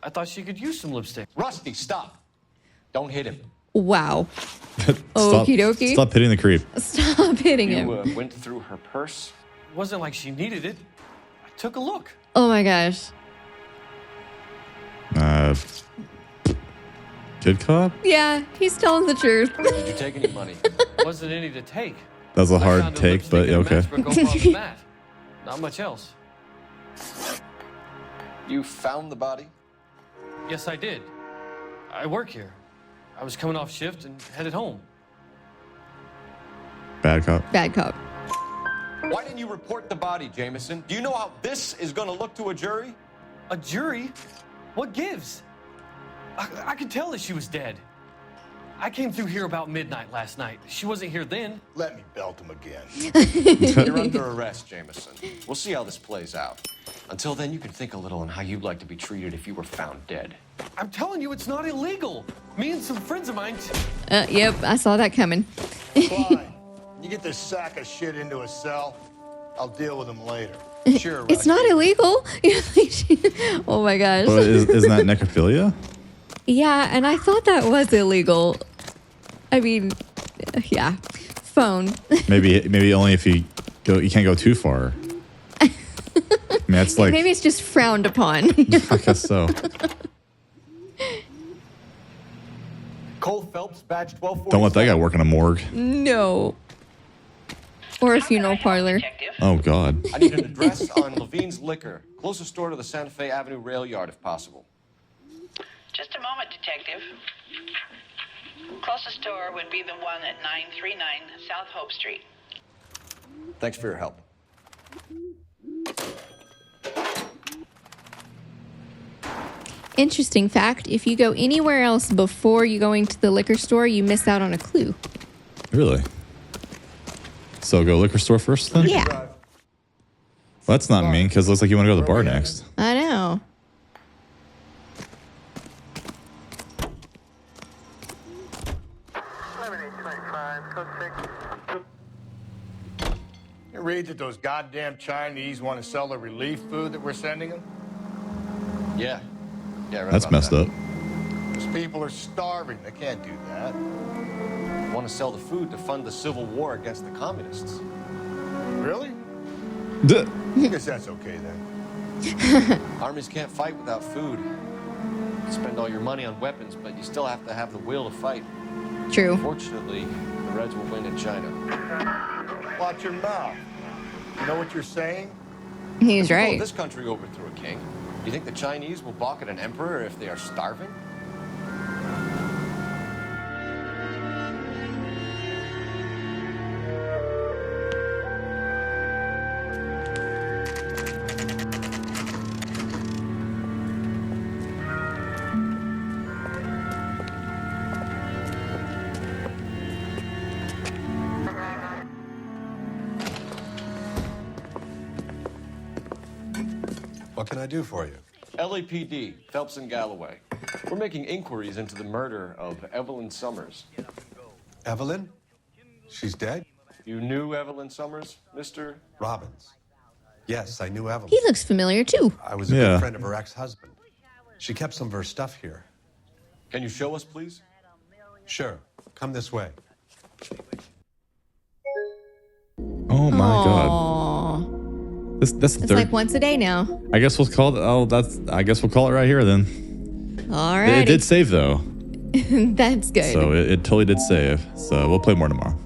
[SPEAKER 22] I thought she could use some lipstick.
[SPEAKER 8] Rusty, stop. Don't hit him.
[SPEAKER 2] Wow. Okie dokie.
[SPEAKER 1] Stop hitting the creep.
[SPEAKER 2] Stop hitting him.
[SPEAKER 8] You went through her purse?
[SPEAKER 22] It wasn't like she needed it. I took a look.
[SPEAKER 2] Oh my gosh.
[SPEAKER 1] Kid cop?
[SPEAKER 2] Yeah, he's telling the truth.
[SPEAKER 8] Did you take any money?
[SPEAKER 22] Wasn't any to take.
[SPEAKER 1] That was a
[SPEAKER 22] I
[SPEAKER 1] hard
[SPEAKER 22] found
[SPEAKER 1] take,
[SPEAKER 22] lipstick
[SPEAKER 1] but
[SPEAKER 22] and a
[SPEAKER 1] okay.
[SPEAKER 22] matchbook over on the mat. Not much else.
[SPEAKER 8] You found the body?
[SPEAKER 22] Yes, I did. I work here. I was coming off shift and headed home.
[SPEAKER 1] Bad cop.
[SPEAKER 2] Bad cop.
[SPEAKER 8] Why didn't you report the body, Jameson? Do you know how this is going to look to a jury?
[SPEAKER 22] A jury? What gives? I could tell that she was dead. I came through here about midnight last night. She wasn't here then.
[SPEAKER 7] Let me belt him again.
[SPEAKER 8] You're under arrest, Jameson. We'll see how this plays out. Until then, you can think a little on how you'd like to be treated if you were found dead.
[SPEAKER 22] I'm telling you, it's not illegal. Me and some friends of mine.
[SPEAKER 2] Yep, I saw that coming.
[SPEAKER 7] Fine. You get this sack of shit into a cell, I'll deal with him later.
[SPEAKER 8] Sure,
[SPEAKER 2] It's not illegal. Oh my gosh.
[SPEAKER 1] But isn't that necrophilia?
[SPEAKER 2] Yeah, and I thought that was illegal. I mean, yeah. Phone.
[SPEAKER 1] Maybe only if you can't go too far. I mean, that's like,
[SPEAKER 2] Maybe it's just frowned upon.
[SPEAKER 1] I guess so.
[SPEAKER 8] Cole Phelps, badge 1247.
[SPEAKER 1] Don't let that guy work in a morgue.
[SPEAKER 2] No. Or a funeral parlor.
[SPEAKER 1] Oh, God.
[SPEAKER 8] I need an address on Levine's Liquor. Closest store to the Santa Fe Avenue rail yard, if possible.
[SPEAKER 12] Just a moment, Detective. Closest store would be the one at 939 South Hope Street.
[SPEAKER 8] Thanks for your help.
[SPEAKER 2] Interesting fact, if you go anywhere else before you going to the liquor store, you miss out on a clue.
[SPEAKER 1] Really? So go liquor store first then?
[SPEAKER 2] Yeah.
[SPEAKER 1] Well, that's not mean because it looks like you want to go to the bar next.
[SPEAKER 2] I know.
[SPEAKER 7] You read that those goddamn Chinese want to sell the relief food that we're sending them?
[SPEAKER 8] Yeah. Yeah, right.
[SPEAKER 1] That's messed up.
[SPEAKER 7] Those people are starving. They can't do that.
[SPEAKER 8] Want to sell the food to fund the civil war against the communists.
[SPEAKER 7] Really? I guess that's okay then.
[SPEAKER 8] Armies can't fight without food. You spend all your money on weapons, but you still have to have the will to fight.
[SPEAKER 2] True.
[SPEAKER 8] Fortunately, the Reds will win in China.
[SPEAKER 7] Watch your mouth. You know what you're saying?
[SPEAKER 2] He's right.
[SPEAKER 8] If this country overthrew a king, do you think the Chinese will balk at an emperor if they are starving?
[SPEAKER 10] What can I do for you?
[SPEAKER 8] LAPD, Phelps and Galloway. We're making inquiries into the murder of Evelyn Summers.
[SPEAKER 10] Evelyn? She's dead?
[SPEAKER 8] You knew Evelyn Summers, Mr.
[SPEAKER 10] Robbins. Yes, I knew Evelyn.
[SPEAKER 2] He looks familiar too.
[SPEAKER 10] I was a good friend of her ex-husband. She kept some of her stuff here.
[SPEAKER 8] Can you show us, please?
[SPEAKER 10] Sure. Come this way.
[SPEAKER 1] Oh my God. That's the
[SPEAKER 2] It's
[SPEAKER 1] third.
[SPEAKER 2] like once a day now.
[SPEAKER 1] I guess we'll call it. Oh, I guess we'll call it right here then.
[SPEAKER 2] All right.
[SPEAKER 1] It did save though.
[SPEAKER 2] That's good.
[SPEAKER 1] So it totally did save. So we'll play more tomorrow.